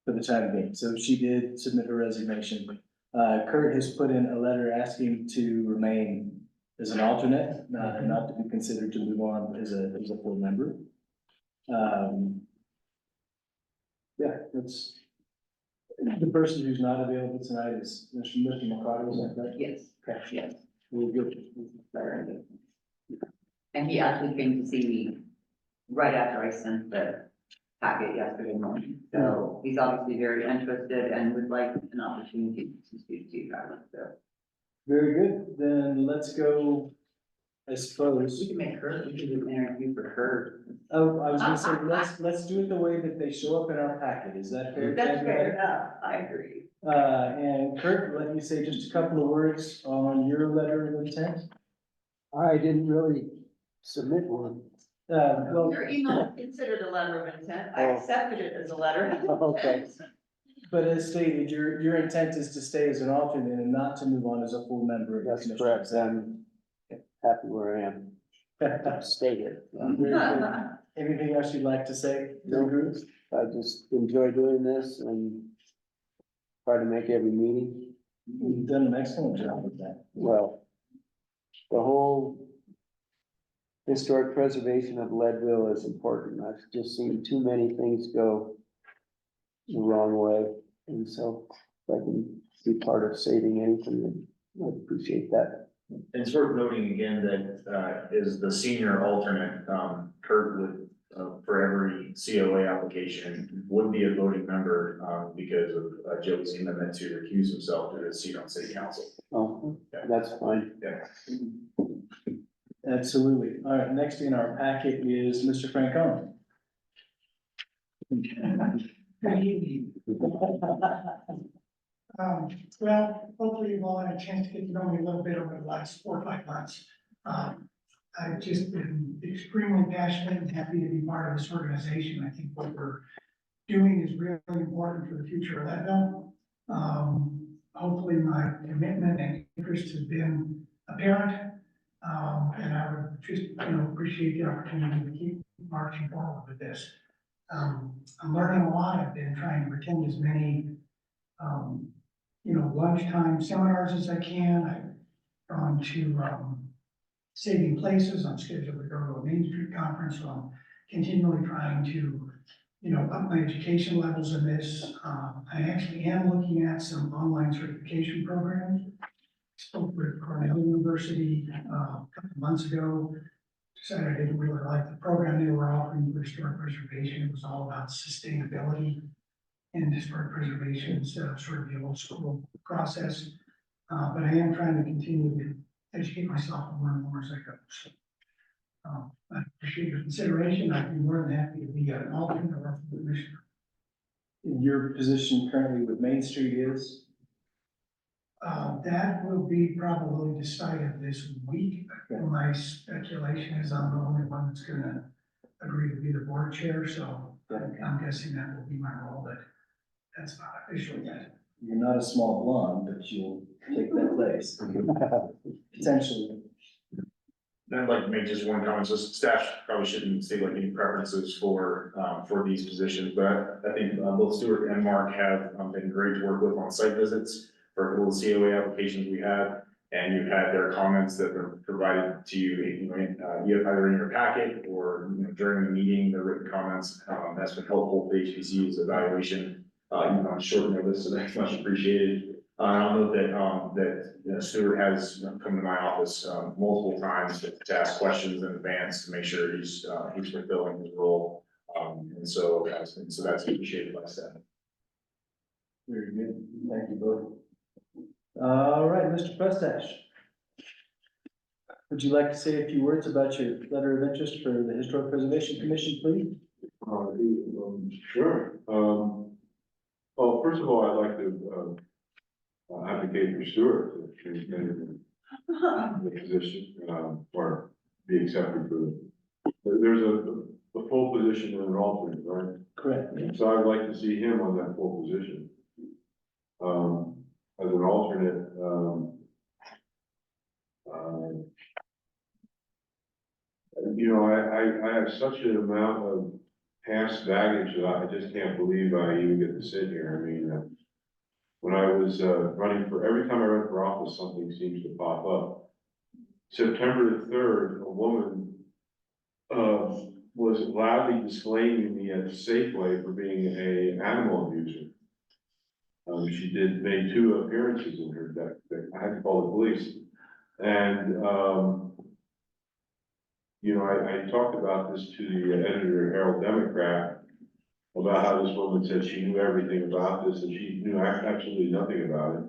for the time being. So she did submit her resignation. Kurt has put in a letter asking to remain as an alternate, not to be considered to move on as a full member. Yeah, that's, the person who's not available tonight is Mr. McCarter, is that correct? Yes, Okay. yes. We'll go. And he actually came to see me right after I sent the packet yesterday morning. So he's obviously very interested and would like an opportunity to speak to you guys. So Very good, then let's go, I we suppose. can make her, we can do an interview for her. Oh, I was gonna say, let's do it the way that they show up in our packet, is that fair? That's fair enough, I agree. And Kurt, let me say just a couple of words on your letter of intent. I didn't really submit one. Well, Your email is considered a letter of intent. I Oh. accepted it as a letter. Okay. but as stated, your intent is to stay as an alternate and not to move on as a full member of the That's commission. correct. I'm happy where I am. Stay here. Very good. Anything else you'd like to say? No. I just enjoy doing this and try to make every meeting. You've done an excellent job with that. Well, the whole historic preservation of Leadville is important. I've just seen too many things go the wrong way. And so if I can be part of saving anything, I'd appreciate that. And sort of noting again that, is the senior alternate, Kurt would, for every COA application would be a voting member, because of Joey's commitment to recuse himself to his seat on city council. Oh, that's fine. Yeah. Absolutely. All right, next in our packet is Mr. Francone. Good evening. Well, hopefully you've all had a chance to get to know me a little bit over the last 4 or 5 months. I've just been extremely passionate and happy to be part of this organization. I think what we're doing is really important for the future of Leadville. Hopefully my commitment and interest has been apparent. And I would just, appreciate the opportunity to keep marching forward with this. I'm learning a lot. I've been trying to attend as many, lunchtime seminars as I can. I've gone to, Saving Places. I'm scheduled to go to a Main Street conference, so I'm continually trying to, up my education levels in this. I actually am looking at some online certification programs. Spoke with Cornell University, a couple months ago. Decided I didn't really like the program they were offering for historic preservation. It was all about sustainability and historic preservation instead of sort of the old school process. But I am trying to continue to educate myself and learn more as I go. So, I appreciate your consideration. I'd be more than happy to be an alternate or a commissioner. Your position currently with Main Street is? That will be probably decided this week. My speculation is I'm the only one that's gonna agree to be the board chair, so I'm guessing that will be my role, but that's not official yet. You're not a small blonde, but you'll take that place. Potentially. I'd like to make just one comment, so staff probably shouldn't state like any preferences for these positions, but I think both Stuart and Mark have been great to work with on site visits for all the COA applications we had, and you've had their comments that were provided to you, either in your packet or, during the meeting, the written comments, that's been helpful for HPC's evaluation, even on short notice, so that's much appreciated. I'll note that Stuart has come to my office multiple times to ask questions in advance to make sure he's fulfilling his role. And so that's appreciated by staff. Very good. Thank you both. All right, Mr. Prestash. Would you like to say a few words about your letter of interest for the Historic Preservation Commission, please? Sure. Well, first of all, I'd like to advocate for Stuart to maintain the position, or be accepted for. There's a full position and an alternate, right? Correct. So I'd like to see him on that full position. As an alternate, I have such an amount of past baggage that I just can't believe I even get to sit here. I mean, when I was running for, every time I run for office, something seems to pop up. September the 3rd, a woman was loudly disclaiming me at Safeway for being an animal abuser. She made 2 appearances in her deck. I had to call the police. And, I talked about this to the editor, Herald Democrat, about how this woman said she knew everything about this and she knew absolutely nothing about it.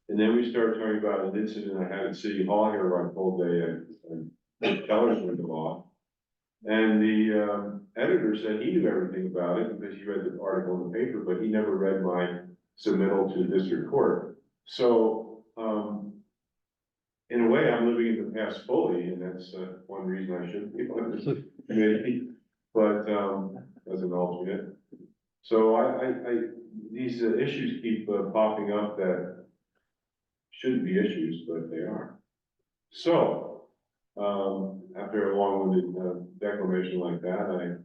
And then we started talking about an incident I had at City Hall here where I pulled a teller's window off. And the editor said he knew everything about it because he read the article in the paper, but he never read my submittal to the district court. So, in a way, I'm living in the past fully, and that's one reason I shouldn't be on this committee, but as an alternate. So these issues keep popping up that shouldn't be issues, but they are. So, after a long-winded declamation like that, I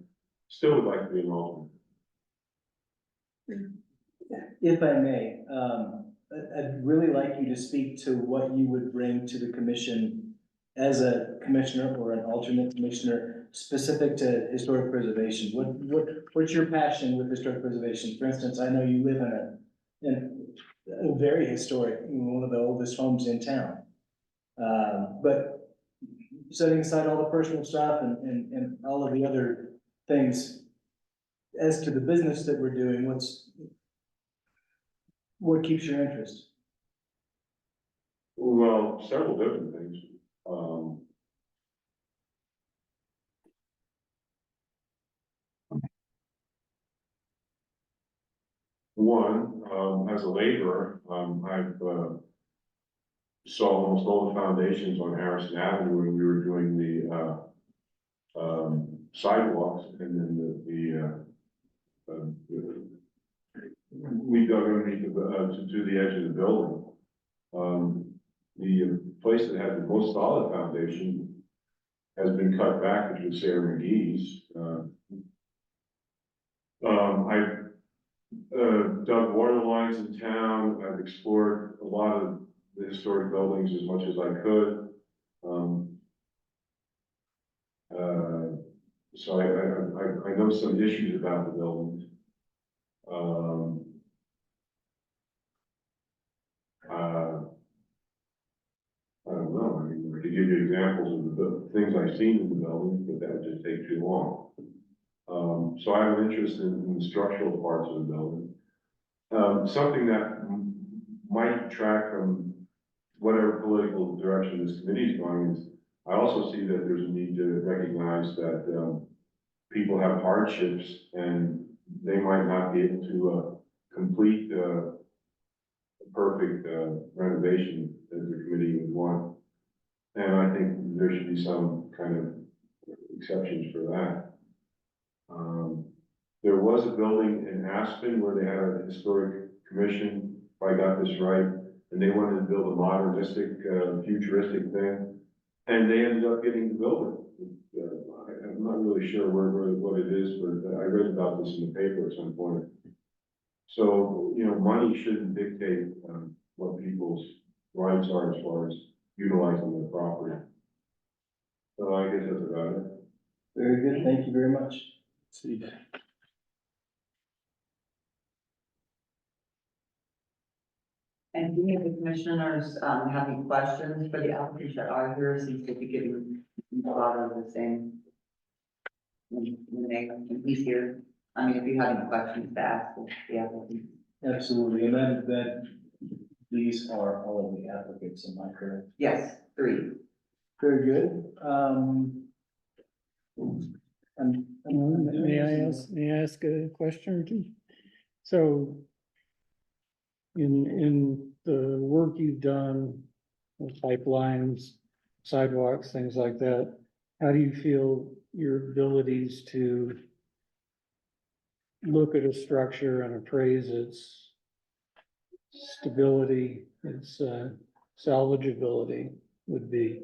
still would like to be an alternate. If I may, I'd really like you to speak to what you would bring to the commission as a commissioner or an alternate commissioner specific to historic preservation. What's your passion with historic preservation? For instance, I know you live in a very historic, one of the oldest homes in town. But setting aside all the personal stuff and all of the other things as to the business that we're doing, what keeps your interest? Well, several different things. One, as a laborer, I've, saw almost all the foundations on Harrison Avenue when we were doing the, sidewalks and then we dug underneath to the edge of the building. The place that had the most solid foundation has been cut back, which was Sarah McGee's. I've dug water lines in town. I've explored a lot of the historic buildings as much as I could. So I know some issues about the buildings. I don't know, I mean, I could give you examples of the things I've seen in the buildings, but that would just take too long. So I have an interest in the structural parts of the building. Something that might detract from whatever political direction this committee is going is, I also see that there's a need to recognize that, people have hardships and they might not be able to, complete, a perfect, renovation that the committee would want. And I think there should be some kind of exceptions for that. There was a building in Aspen where they had a historic commission, if I got this right, and they wanted to build a modernistic, futuristic thing, and they ended up getting the building. I'm not really sure what it is, but I read about this in the paper at some point. So, you know, money shouldn't dictate, what people's rights are as far as utilizing their property. So I guess that's about it. Very good, thank you very much. Steve. And do any of the commissioners, have any questions for the applicants that are here, since we'll be getting a lot of the same. When he's here, I mean, if you have any questions to ask, the applicant. Absolutely, and these are all of the applicants, am I correct? Yes, 3. Very good, May I ask a question or two? So in the work you've done with pipelines, sidewalks, things like that, how do you feel your abilities to look at a structure and appraise its stability, its salvageability would be?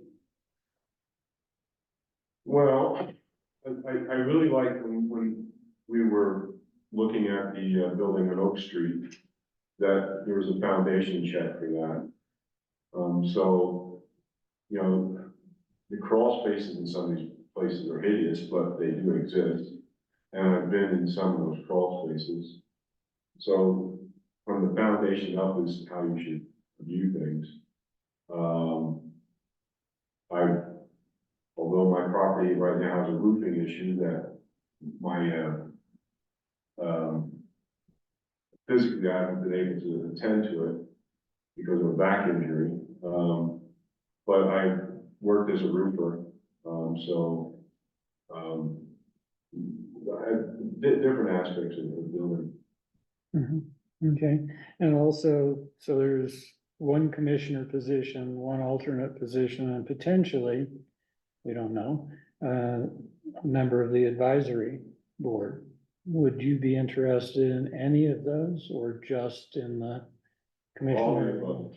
Well, I really like when we were looking at the building on Oak Street, that there was a foundation check for that. So, you know, the crawl spaces in some of these places are hideous, but they do exist. And I've been in some of those crawl spaces. So from the foundation up is how you should view things. Although my property right now has a roofing issue that my, physically I haven't been able to attend to it because of a back injury. But I worked as a roofer, different aspects of the building. Okay, and also, so there's one commissioner position, one alternate position, and potentially, we don't know, a member of the advisory board. Would you be interested in any of those or just in the commissioner? All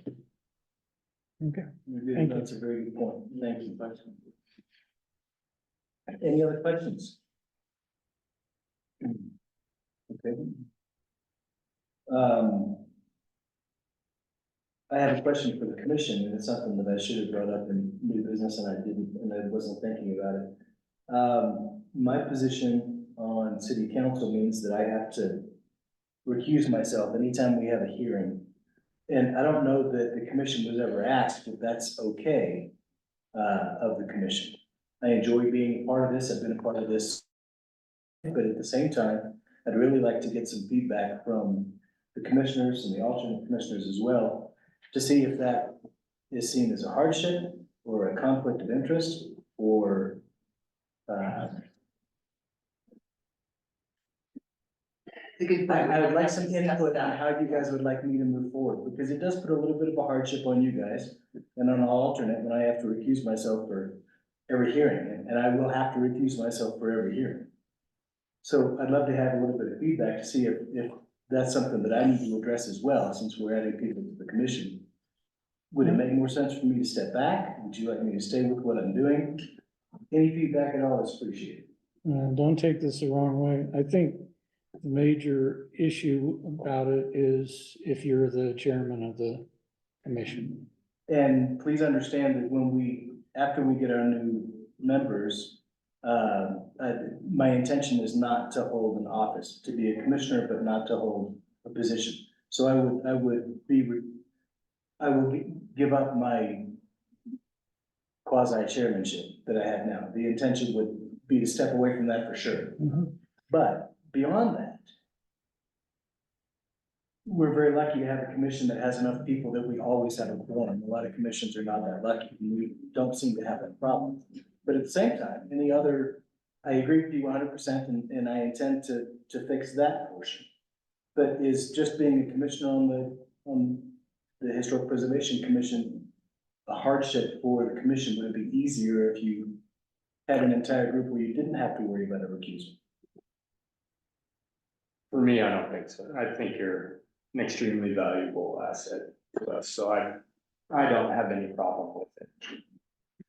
Okay, Very Thank good, you. that's a very good point, thank you. Any other questions? Okay. I have a question for the commission, and it's something that I should have brought up in new business, and I didn't, and I wasn't thinking about it. My position on city council means that I have to recuse myself anytime we have a hearing. And I don't know that the commission was ever asked if that's okay, of the commission. I enjoy being a part of this, I've been a part of this But at the same time, I'd really like to get some feedback from the commissioners and the alternate commissioners as well, to see if that is seen as a hardship or a conflict of interest, or, It's a good point. I would like some input on how you guys would like me to move forward, because it does put a little bit of a hardship on you guys and on an alternate when I have to recuse myself for every hearing, and I will have to recuse myself for every hearing. So I'd love to have a little bit of feedback to see if that's something that I need to address as well, since we're adding people to the commission. Would it make more sense for me to step back? Would you like me to stay with what I'm doing? Any feedback at all is appreciated. Don't take this the wrong way. I think the major issue about it is if you're the chairman of the commission. And please understand that after we get our new members, my intention is not to hold an office, to be a commissioner, but not to hold a position. So I will give up my quasi chairmanship that I have now. The intention would be to step away from that for sure. But beyond that, we're very lucky to have a commission that has enough people that we always have a quorum. A lot of commissions are not that lucky, and we don't seem to have that problem. But at the same time, I agree with you 100%, and I intend to fix that portion. But is just being a commissioner on the Historic Preservation Commission a hardship for the commission? Would it be easier if you had an entire group where you didn't have to worry about a recusal? For me, I don't think so. I think you're an extremely valuable asset to us, so I don't have any problem with it.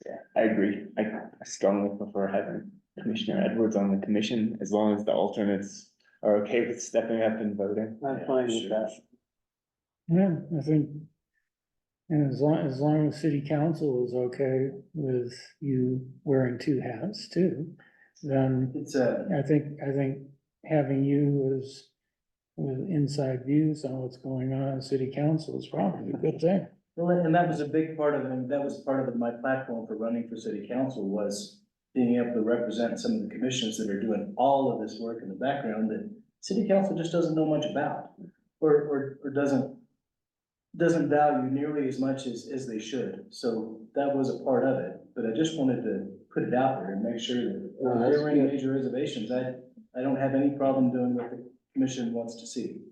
Yeah, I agree. I strongly prefer having Commissioner Edwards on the commission, as long as the alternates are okay with stepping up and voting. I'm fine with that. Yeah, I think, and as long as city council is okay with you wearing two hats too, then It's I think having you as with inside views on what's going on in city council is probably a good thing. well, and that was a big part of it. That was part of my platform for running for city council, was being able to represent some of the commissions that are doing all of this work in the background that city council just doesn't know much about, or doesn't value nearly as much as they should. So that was a part of it, but I just wanted to put it out there and make sure that if there were any major reservations, I don't have any problem doing what the commission wants to see.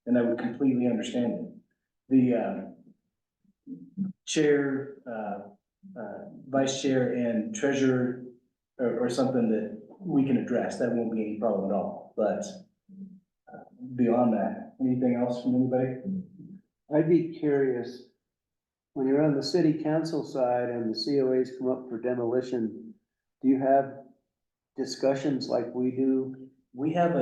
And I would completely understand it. The chair, vice chair and treasurer or something that we can address. That won't be any problem at all, but beyond that, anything else from anybody? I'd be curious, when you're on the city council side and the COAs come up for demolition, do you have discussions like we do? We have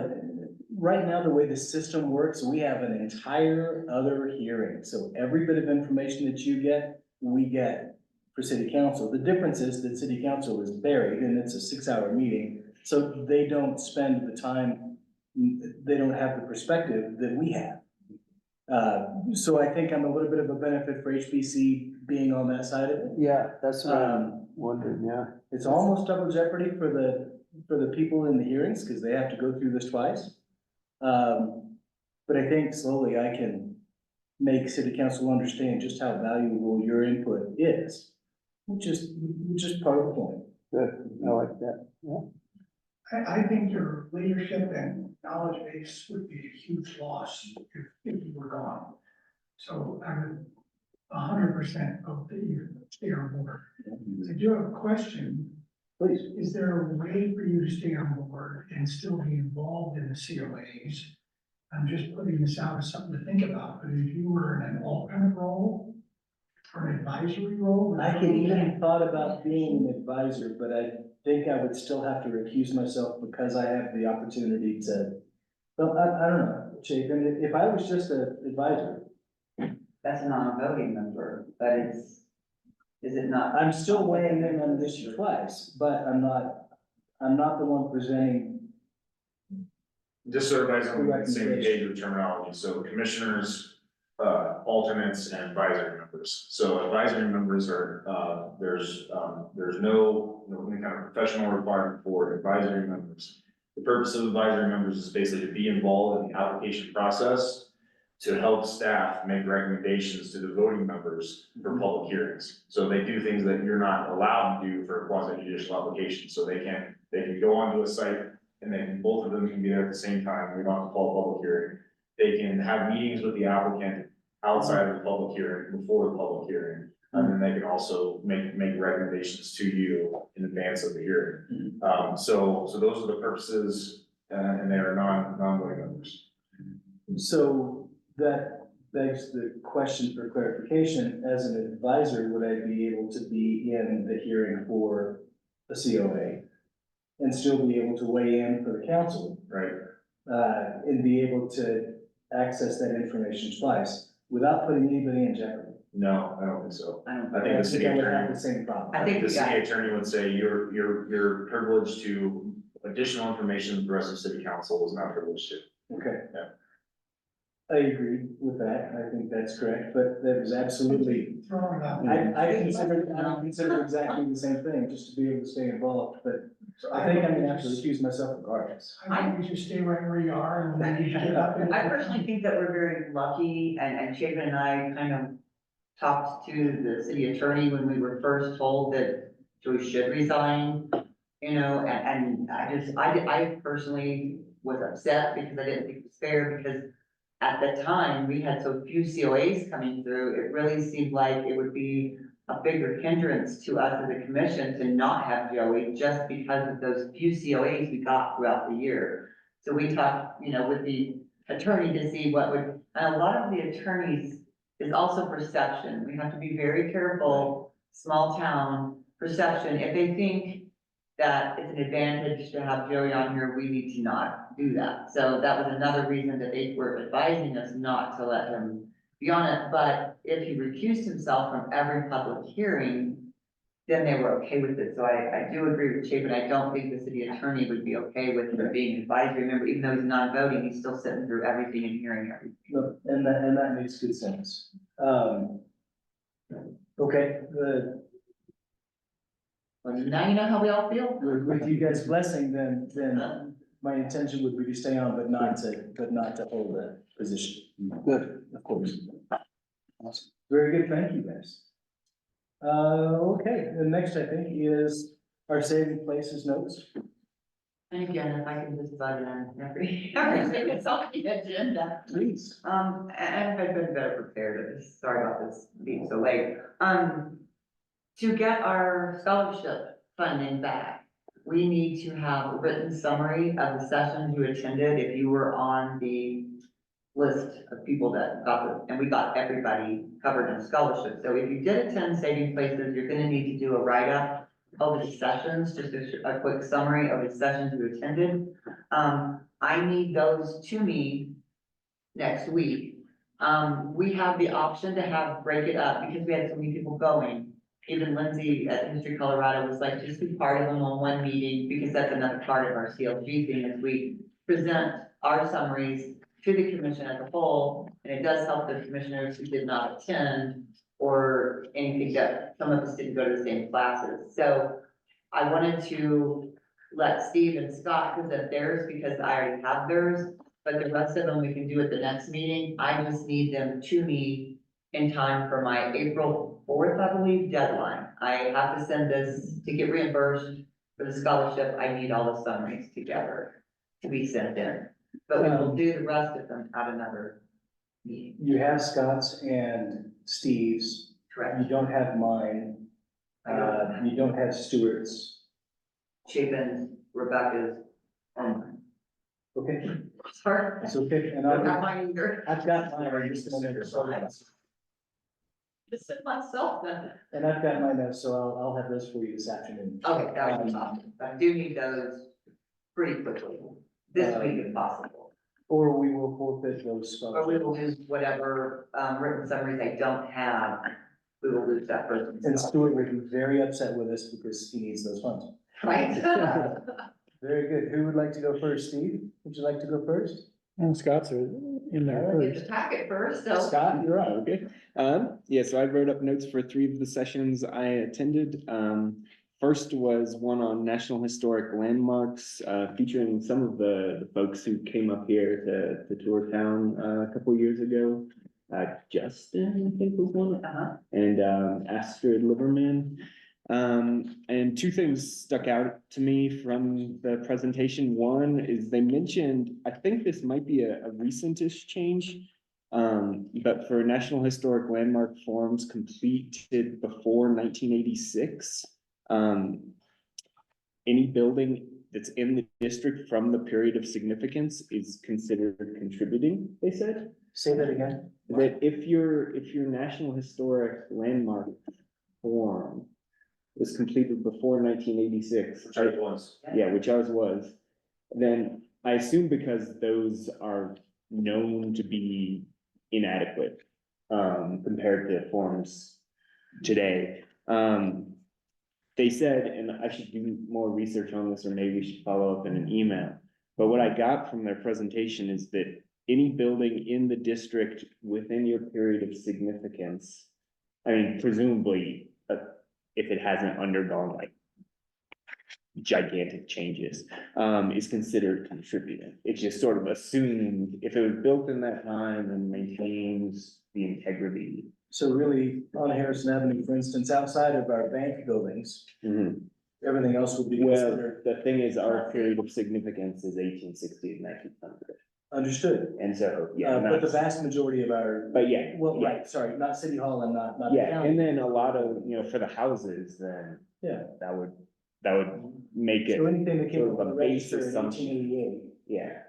right now, the way the system works, we have an entire other hearing. So every bit of information that you get, we get for city council. The difference is that city council is buried and it's a 6-hour meeting. So they don't spend the time, they don't have the perspective that we have. So I think I'm a little bit of a benefit for HBC being on that side of it. Yeah, that's what I'm wondering, yeah. It's almost double jeopardy for the people in the hearings, because they have to go through this twice. But I think slowly I can make city council understand just how valuable your input is, which is part of the point. Good, I like that, yeah. I think your leadership and knowledge base would be a huge loss if you were gone. So I would 100% vote that you stay on board. I do have a question. Please. Is there a way for you to stay on board and still be involved in the COAs? I'm just putting this out as something to think about, but if you were in an alternate role or an advisory role. I could even thought about being an advisor, but I think I would still have to recuse myself because I have the opportunity to, well, I don't know, Chapin, if I was just an advisor, That's a non-voting member, but is it not? I'm still weighing in on this issue twice, but I'm not the one presenting. Just so everybody's on the same page with terminology, so commissioners, alternates and advisory members. So advisory members are, there's no any kind of professional requirement for advisory members. The purpose of advisory members is basically to be involved in the application process, to help staff make recommendations to the voting members for public hearings. So they do things that you're not allowed to do for a quasi judicial application, so they can go onto a site and then both of them can be there at the same time, we don't have to call a public hearing. They can have meetings with the applicant outside of the public hearing, before the public hearing. And then they can also make recommendations to you in advance of the hearing. So those are the purposes, and they are non-voting members. So that begs the question for clarification, as an advisor, would I be able to be in the hearing for a COA? And still be able to weigh in for the council, Right. And be able to access that information twice without putting anybody in jeopardy? No, I don't think so. I don't. I think the city I would have attorney, the same problem. I think the city yeah. attorney would say you're privileged to additional information the rest of city council is not privileged to. Okay. Yeah. I agree with that, I think that's correct, but that was absolutely, Throwing it out. I consider exactly the same thing, just to be able to stay involved, but So I think I'm gonna have to recuse myself regardless. I think we should stay right where you are and when you get up. and- I personally think that we're very lucky, and Chapin and I kind of talked to the city attorney when we were first told that Joey should resign. You know, and I personally was upset because I didn't think it was fair, because at the time, we had so few COAs coming through, it really seemed like it would be a bigger hindrance to us as a commission to not have Joey, just because of those few COAs we got throughout the year. So we talked, you know, with the attorney to see what would, and a lot of the attorneys is also perception. We have to be very careful, small town perception. If they think that it's an advantage to have Joey on here, we need to not do that. So that was another reason that they were advising us not to let him be on it. But if he recused himself from every public hearing, then they were okay with it. So I do agree with Chapin. I don't think the city attorney would be okay with him being an advisory member, even though he's non-voting, he's still sitting through everything and hearing everything. No, and that makes good sense. Okay, Well, now you know how we all feel. with you guys' blessing, then my intention would be to stay on, but not to hold that position. Good, of course. Awesome. Very good, thank you guys. Okay, the next I think is our saving places notes. And again, if I can just bug in everything that's on the agenda. Please. And I've been better prepared, sorry about this being so late. To get our scholarship funding back, we need to have a written summary of the sessions you attended, if you were on the list of people that got the, and we got everybody covered in scholarship. So if you did attend Saving Places, you're gonna need to do a write-up of the sessions, just a quick summary of the sessions you attended. I need those to me next week. We have the option to break it up, because we had so many people going. Even Lindsay at History Colorado was like, just be part of them on one meeting, because that's another part of our CLG thing, is we present our summaries to the commission as a whole, and it does help the commissioners who did not attend, or anything that, some of us didn't go to the same classes. So I wanted to let Steve and Scott present theirs, because I already have theirs, but the rest of them we can do at the next meeting. I just need them to me in time for my April 4th, I believe, deadline. I have to send this to get reimbursed for the scholarship. I need all the summaries together to be sent in. But we will do the rest of them at another meeting. You have Scott's and Steve's, Correct. you don't have mine, you don't have Stewart's. Chapin's, Rebecca's, Okay, sorry. that's okay, and I don't have I've mine either. got mine, I just want to. Just send myself then. And I've got mine now, so I'll have those for you this afternoon. Okay, that would be awesome. I do need those pretty quickly, this week if possible. Or we will forfeit those Or we scholarships. will lose whatever, written summaries I don't have, we will lose that person. And Stuart would be very upset with us because he needs those funds. Right? Very good. Who would like to go first? Steve, would you like to go first? And Scott's are in there Get first. the packet first, so. Scott, you're up. Okay, yeah, so I wrote up notes for 3 of the sessions I attended. first was one on National Historic Landmarks, featuring some of the folks who came up here to tour town, a couple years ago. Justin, I think was one, and, Astrid Liverman. And two things stuck out to me from the presentation. One is they mentioned, I think this might be a recentish change. But for National Historic Landmark forms completed before 1986, any building that's in the district from the period of significance is considered contributing, they said. Say that again. That if your National Historic Landmark form was completed before 1986. Which ours was. Yeah, which ours was, then I assume because those are known to be inadequate, compared to forms today. They said, and I should do more research on this, or maybe we should follow up in an email. But what I got from their presentation is that any building in the district within your period of significance, I mean, presumably, if it hasn't undergone like gigantic changes, is considered contributing. It's just sort of assumed if it was built in that time and maintains the integrity. So really, on Harrison Avenue, for instance, outside of our bank buildings, everything else would be Well, considered. the thing is, our period of significance is 1860 and 1900. Understood. And so, yeah, But the not, vast majority of our, but yeah, well, yeah, right, sorry, not City Hall and not the yeah, county. and then a lot of, for the houses, then Yeah. that would make it, So anything that came sort of up on a the base register in assumption. 1888, yeah.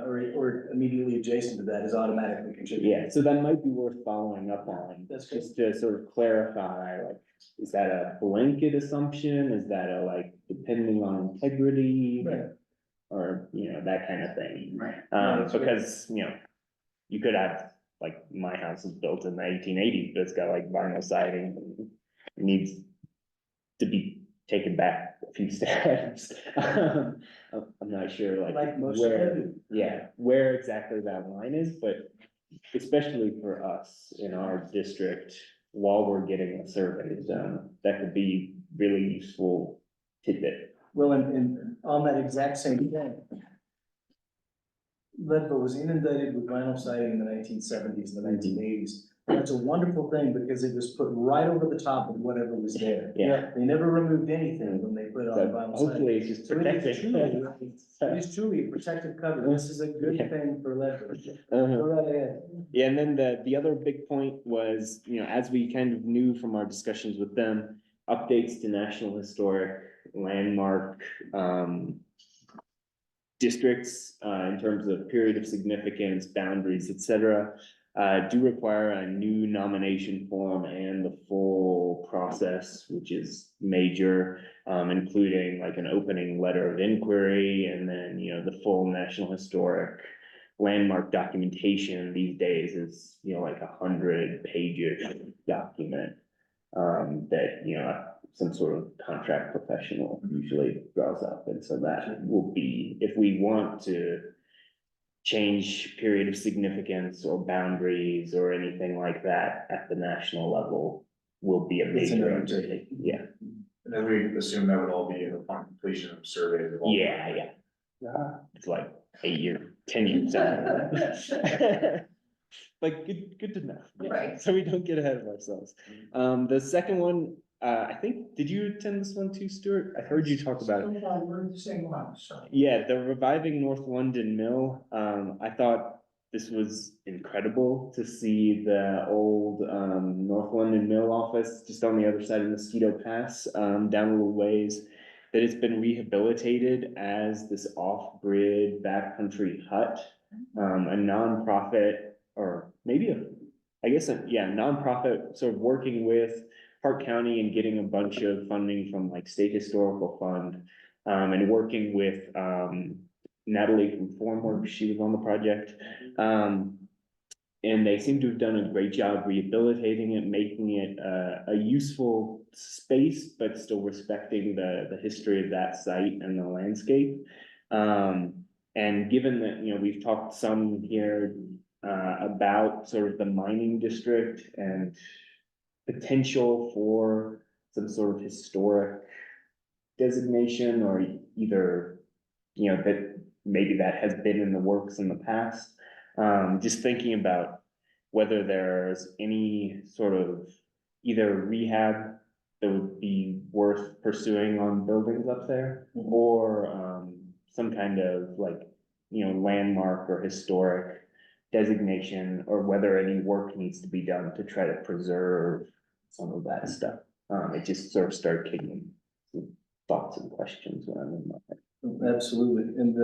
or immediately adjacent to that is automatically contributing. Yeah, so that might be worth following up on, That's good. just to sort of clarify, like, is that a blanket assumption? Is that a like, depending on integrity? Right. Or, that kind of thing. Right. Because, you could have, like, my house was built in the 1880s, but it's got like vinyl siding, and it needs to be taken back a few steps. I'm not sure Like most where, do. yeah, where exactly that line is, but especially for us in our district, while we're getting the surveys done, that could be really useful tidbit. Well, and on that exact same thing, Leadville was inundated with vinyl siding in the 1970s and the 1980s. That's a wonderful thing because it was put right over the top of whatever was there. Yeah. They never removed anything when they put on So vinyl siding. hopefully it's just So it is protected. it is truly a protective cover. This is a good Yeah. thing for Leadville. Uh-huh. Go right ahead. Yeah, and then the other big point was, as we kind of knew from our discussions with them, updates to National Historic Landmark, districts, in terms of period of significance, boundaries, et cetera, do require a new nomination form and the full process, which is major, including like an opening letter of inquiry, and then, the full National Historic Landmark documentation these days is, like 100-page document, that, some sort of contract professional usually draws up, and so that will be, if we want to change period of significance or boundaries or anything like that at the national level, will be a It's an major undertaking. undertaking, yeah. And then we assume that would all be upon completion of surveys of all. Yeah. It's like 8 years, 10 years. Like, good to know. Yeah, Right. so we don't get ahead of ourselves. The second one, I think, did you attend this one too, Stuart? I heard you talk about it. We're the same one, so. Yeah, the Reviving North London Mill, I thought this was incredible to see the old, North London Mill office just on the other side of Mosquito Pass, down a little ways. That it's been rehabilitated as this off-grid backcountry hut, a nonprofit, or maybe nonprofit, sort of working with Park County and getting a bunch of funding from like State Historical Fund, and working with, Natalie from Formworks, she was on the project. And they seem to have done a great job rehabilitating it, making it a useful space, but still respecting the history of that site and the landscape. And given that, we've talked some here about sort of the mining district and potential for some sort of historic designation or either, you know, that maybe that has been in the works in the past. Just thinking about whether there's any sort of either rehab that would be worth pursuing on buildings up there, or some kind of like, you know, landmark or historic designation, or whether any work needs to be done to try to preserve some of that stuff. It just sort of started kicking some thoughts and questions when I'm in my head. Absolutely, and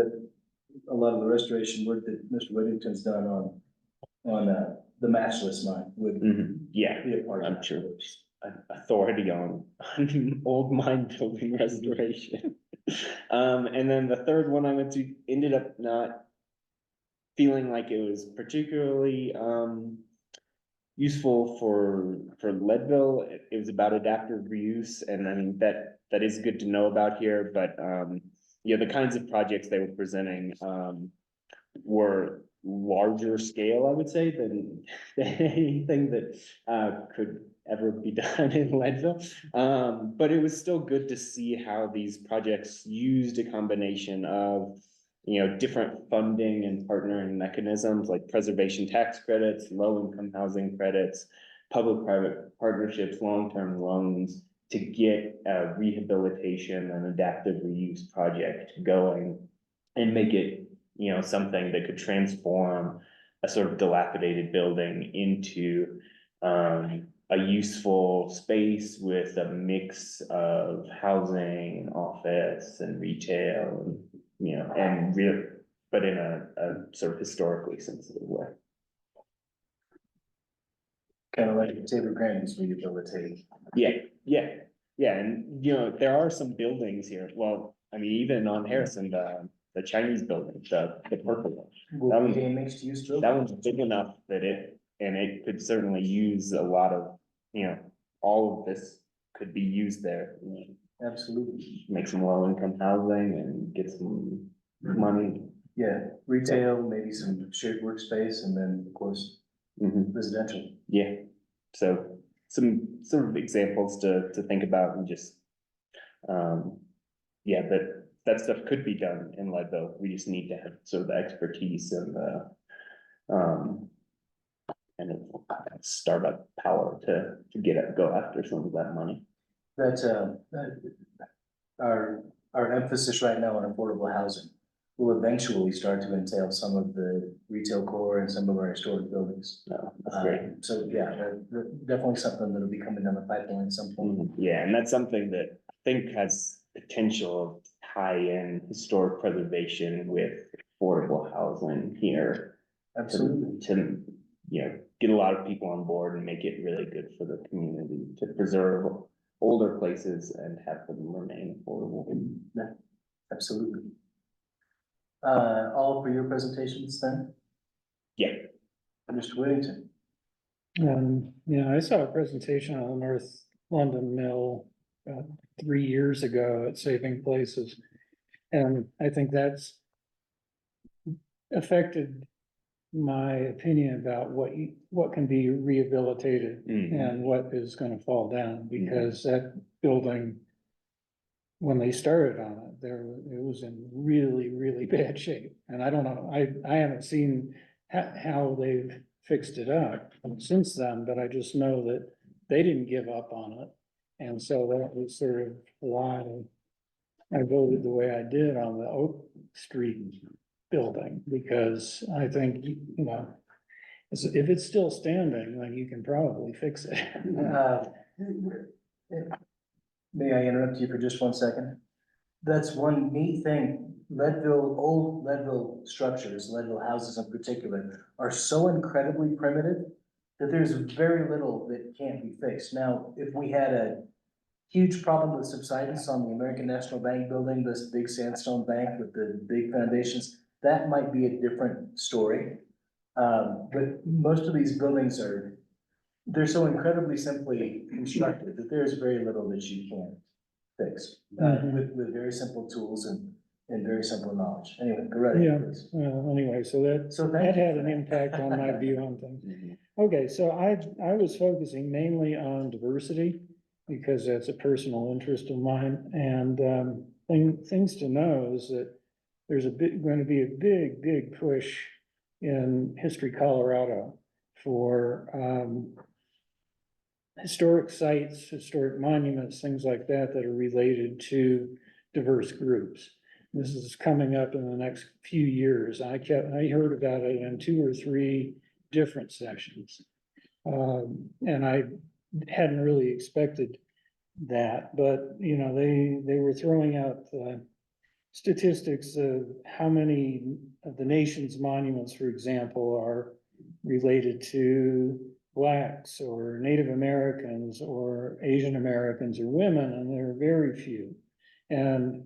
a lot of the restoration work that Mr. Whittington's done on the matchless mine would Yeah, be a part of I'm that. sure. Authority on old mine building restoration. And then the third one I went to ended up not feeling like it was particularly useful for Leadville. It was about adaptive reuse, and I mean that is good to know about here, but yeah, the kinds of projects they were presenting were larger scale, I would say, than anything that could ever be done in Leadville. But it was still good to see how these projects used a combination of, you know, different funding and partnering mechanisms like preservation tax credits, low-income housing credits, public-private partnerships, long-term loans to get a rehabilitation and adaptive reuse project going and make it, you know, something that could transform a sort of dilapidated building into a useful space with a mix of housing and office and retail and, you know, and real, but in a sort of historically sensitive way. Kind of like Tabor Grandy's rehabilitated. Yeah, and you know, there are some buildings here, well, I mean, even on Harrison, the Chinese building, the purple one. Will be a mixed use building. That one's big enough that it could certainly use a lot of, you know, all of this could be used there. You know, Absolutely. make some low income housing and get some money. Yeah, retail, maybe some shared workspace, and then, of course, residential. Yeah, so some sort of examples to think about and just, yeah, that stuff could be done in Leadville. We just need to have sort of the expertise and kind of startup power to go after some of that money. That's our emphasis right now on affordable housing will eventually start to entail some of the retail core and some of our historic buildings. No, that's great. So yeah, definitely something that'll be coming down the pipeline at some point. Yeah, and that's something that I think has potential to tie in historic preservation with affordable housing here. Absolutely. To, you know, get a lot of people on board and make it really good for the community to preserve older places and have them remain affordable. Yeah, absolutely. All for your presentations then? Yeah. Mr. Whittington. Yeah, I saw a presentation on the North London Mill 3 years ago at Saving Places. And I think that's affected my opinion about what can be rehabilitated and what is gonna fall down, because that building, when they started on it, it was in really, really bad shape. And I don't know, I haven't seen how they've fixed it up since then, but I just know that they didn't give up on it. And so that was sort of why I voted the way I did on the Oak Street building, because I think, you know, if it's still standing, then you can probably fix it. May I interrupt you for just 1 second? That's one neat thing. Old Leadville structures, Leadville houses in particular, are so incredibly primitive that there's very little that can't be fixed. Now, if we had a huge problem with subsidence on the American National Bank building, this big sandstone bank with the big foundations, that might be a different story. But most of these buildings they're so incredibly simply constructed that there's very little that you can't fix with very simple tools and very simple knowledge. Anyway, go right ahead, please. Anyway, so that had an impact on my view on things. Okay, so I was focusing mainly on diversity because that's a personal interest of mine. And, things to know is that there's going to be a big push in History Colorado for, historic sites, historic monuments, things like that, that are related to diverse groups. This is coming up in the next few years. I heard about it in 2 or 3 different sessions. And I hadn't really expected that, but, you know, they were throwing out, statistics of how many of the nation's monuments, for example, are related to Blacks or Native Americans or Asian Americans or women, and there are very few. And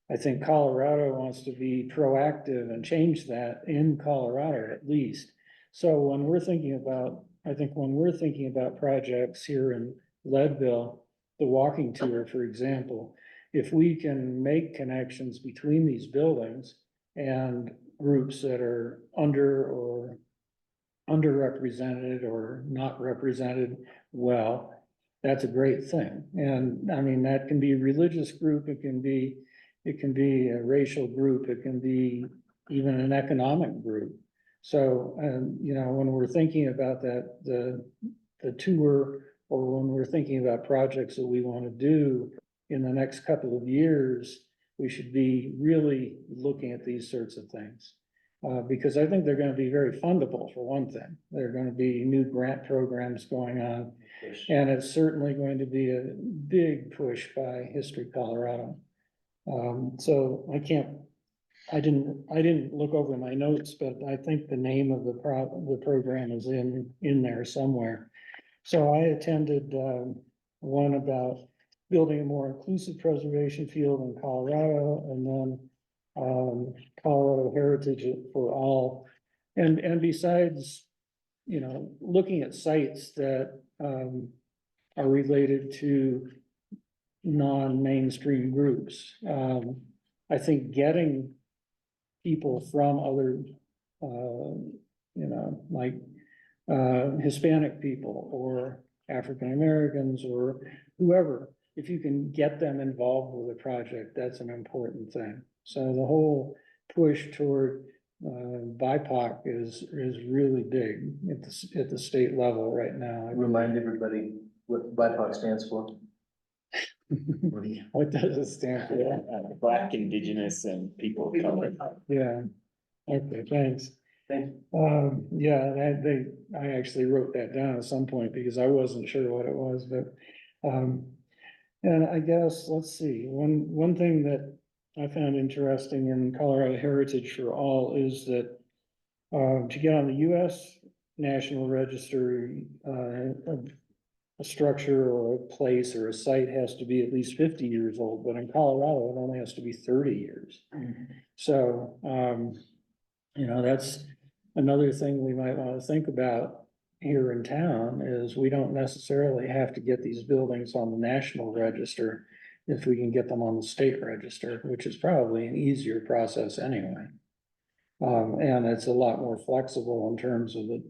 I think Colorado wants to be proactive and change that in Colorado at least. So when we're thinking about, I think when we're thinking about projects here in Leadville, the walking tour, for example, if we can make connections between these buildings and groups that are underrepresented or not represented well, that's a great thing. And I mean, that can be a religious group, it can be a racial group, it can be even an economic group. So, you know, when we're thinking about that, the tour, or when we're thinking about projects that we want to do in the next couple of years, we should be really looking at these sorts of things. Because I think they're going to be very fundable, for one thing. There are going to be new grant programs going on. And it's certainly going to be a big push by History Colorado. So I didn't look over my notes, but I think the name of the program is in there somewhere. So I attended, one about building a more inclusive preservation field in Colorado, and then Colorado Heritage for All. And besides, you know, looking at sites that are related to non-mainstream groups, I think getting people from other, you know, like Hispanic people or African Americans or whoever, if you can get them involved with a project, that's an important thing. So the whole push toward BIPOC is really big at the state level right now. Remind everybody what BIPOC stands for. What does it stand for? Black, Indigenous, and people of color. Yeah, okay, thanks. Thank Yeah, I actually wrote that down at some point because I wasn't sure what it was, but, and I guess, let's see, one thing that I found interesting in Colorado Heritage for All is that, to get on the US National Register, a structure or a place or a site has to be at least 50 years old, but in Colorado, it only has to be 30 years. So, you know, that's another thing we might want to think about here in town is we don't necessarily have to get these buildings on the national register if we can get them on the state register, which is probably an easier process anyway. And it's a lot more flexible in terms of the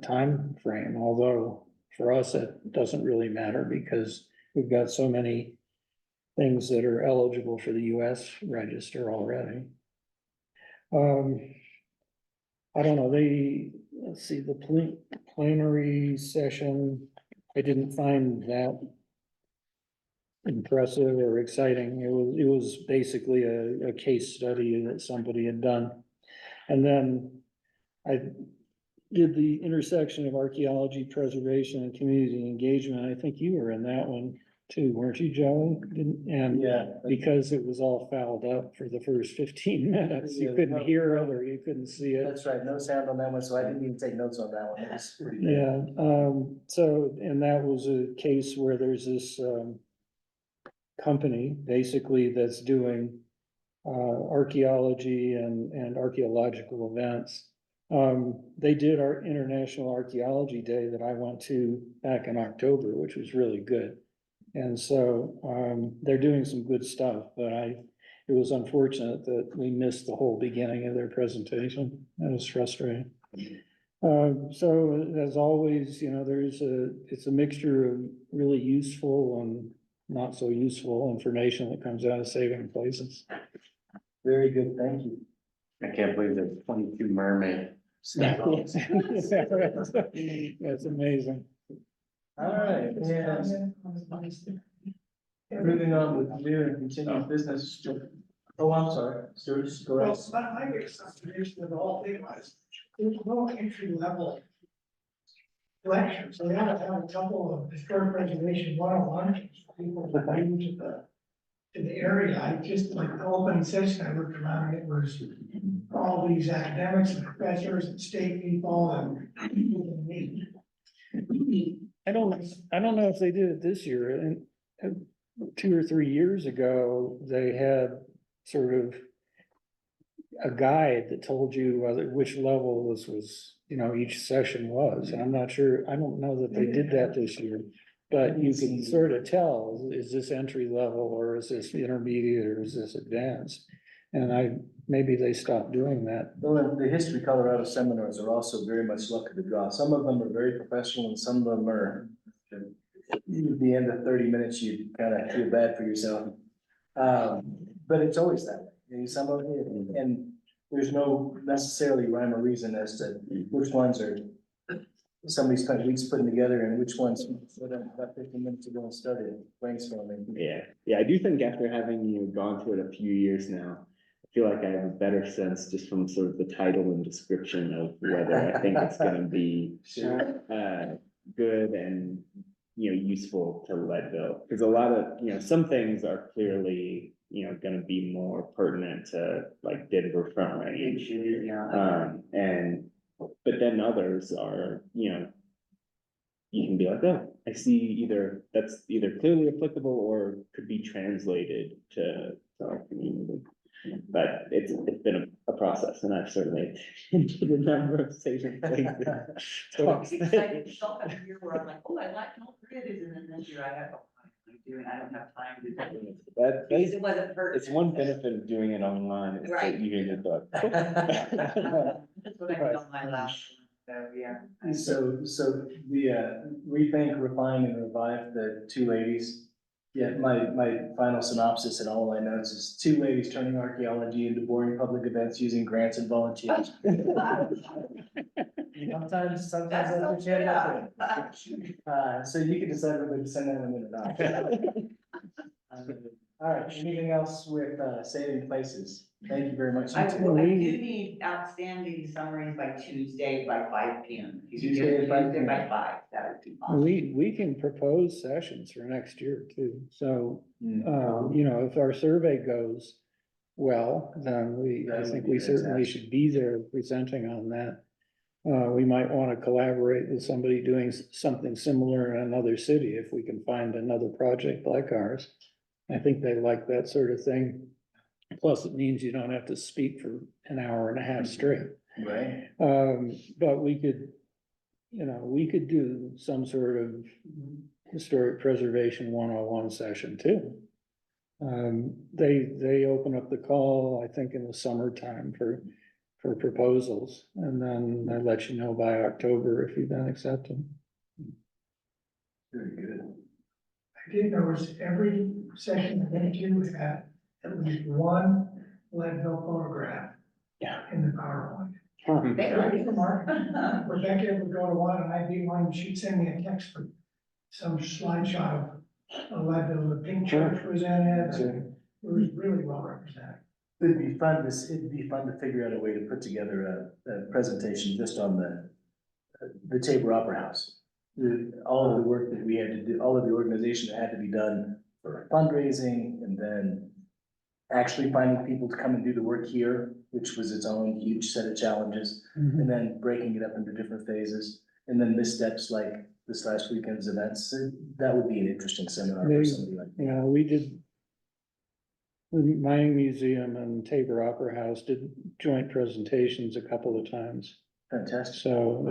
time frame, although for us, it doesn't really matter because we've got so many things that are eligible for the US register already. I don't know, let's see, the plenary session, I didn't find that impressive or exciting. It was basically a case study that somebody had done. And then I did the intersection of archaeology, preservation, and community engagement. I think you were in that one too, weren't you, Joey? And Yeah. because it was all fouled up for the first 15 minutes, you Yeah, couldn't no. hear it or you couldn't see it. That's right, no sound on that one, so I didn't even take notes on that one. It was pretty bad. Yeah, so, and that was a case where there's this, company basically that's doing, archaeology and archaeological events. They did our International Archaeology Day that I went to back in October, which was really good. And so, they're doing some good stuff, but it was unfortunate that we missed the whole beginning of their presentation. That was frustrating. So as always, you know, it's a mixture of really useful and not so useful information that comes out of Saving Places. Very good, thank you. I can't believe there's 22 mermaids. That's amazing. All right, and moving on with new and continued business. Oh, I'm sorry, Stuart, go Well, ahead. my biggest observation of the whole thing was, there's no entry level collection, so we had to have a couple of historic preservation 101 people that are new to the area. I just, like, the opening session, I looked around, and it was all these academics and professors and state people and people in need. I don't know if they did it this year, and 2 or 3 years ago, they had sort of a guide that told you which level this was, you know, each session was, and I'm not sure, I don't know that they did that this year. But you can sort of tell, is this entry level, or is this intermediate, or is this advanced? And maybe they stopped doing that. Well, the History Colorado seminars are also very much luck of the draw. Some of them are very professional and some of them are, at the end of 30 minutes, you kind of feel bad for yourself. But it's always that way. You know, some of it, and there's no necessarily rhyme or reason as to which ones are somebody spent weeks putting together and which ones about 15 minutes ago and started brainstorming. Yeah, I do think after having gone through it a few years now, I feel like I have a better sense just from sort of the title and description of whether I think it's gonna be good and, useful to Leadville. Because a lot of, some things are clearly, gonna be more pertinent to like Denver front range. But then others are, you can be like, oh, I see that's either clearly applicable or could be translated to our community. But it's been a process, and I've certainly into the number of Saving Places. It's exciting, so kind of year where I'm like, oh, I like all three of these, and then this year I have, I don't have time to do it. Because it wasn't hurt. It's one benefit of doing it online, is that Right. you can just like. That's what I did on my last one, so, yeah. So the rethink, refine and revive the two ladies. Yeah, my final synopsis and all my notes is 2 ladies turning archaeology into boring public events using grants and volunteers. Sometimes that's what you end up with. So you can decide whether to send that one in or not. All right, anything else with Saving Places? Thank you very much. I You too. do need outstanding summaries by Tuesday by 5 p.m. If you could Tuesday do it at 5 Tuesday by p.m. 5, that would be awesome. We can propose sessions for next year too, so, Mm. if our survey goes well, then I That would think be we certainly fantastic. should be there presenting on that. We might want to collaborate with somebody doing something similar in another city, if we can find another project like ours. I think they like that sort of thing. Plus, it means you don't have to speak for an hour and a half straight. Right. But we could, we could do some sort of historic preservation 101 session too. They open up the call, I think, in the summertime for proposals, and then I let you know by October if you've been accepted. Very good. I did notice every session I went to had at least one Leadville photograph. Yeah. In the PowerPoint. They are. Mark, Rebecca would go to one and I'd be one, she'd send me a text for some slideshot of Leadville, the pink church was in it. Sure. It was really well represented. It'd be fun to figure out a way to put together a presentation just on the Tabor Opera House. All of the work that we had to do, all of the organization that had to be done for fundraising, and then actually finding people to come and do the work here, which was its own huge set of challenges, and then breaking it up into different phases, and then missteps like this last weekend's events. That would be an interesting seminar for somebody like me. We did. The Mining Museum and Tabor Opera House did joint presentations a couple of times. Fantastic. So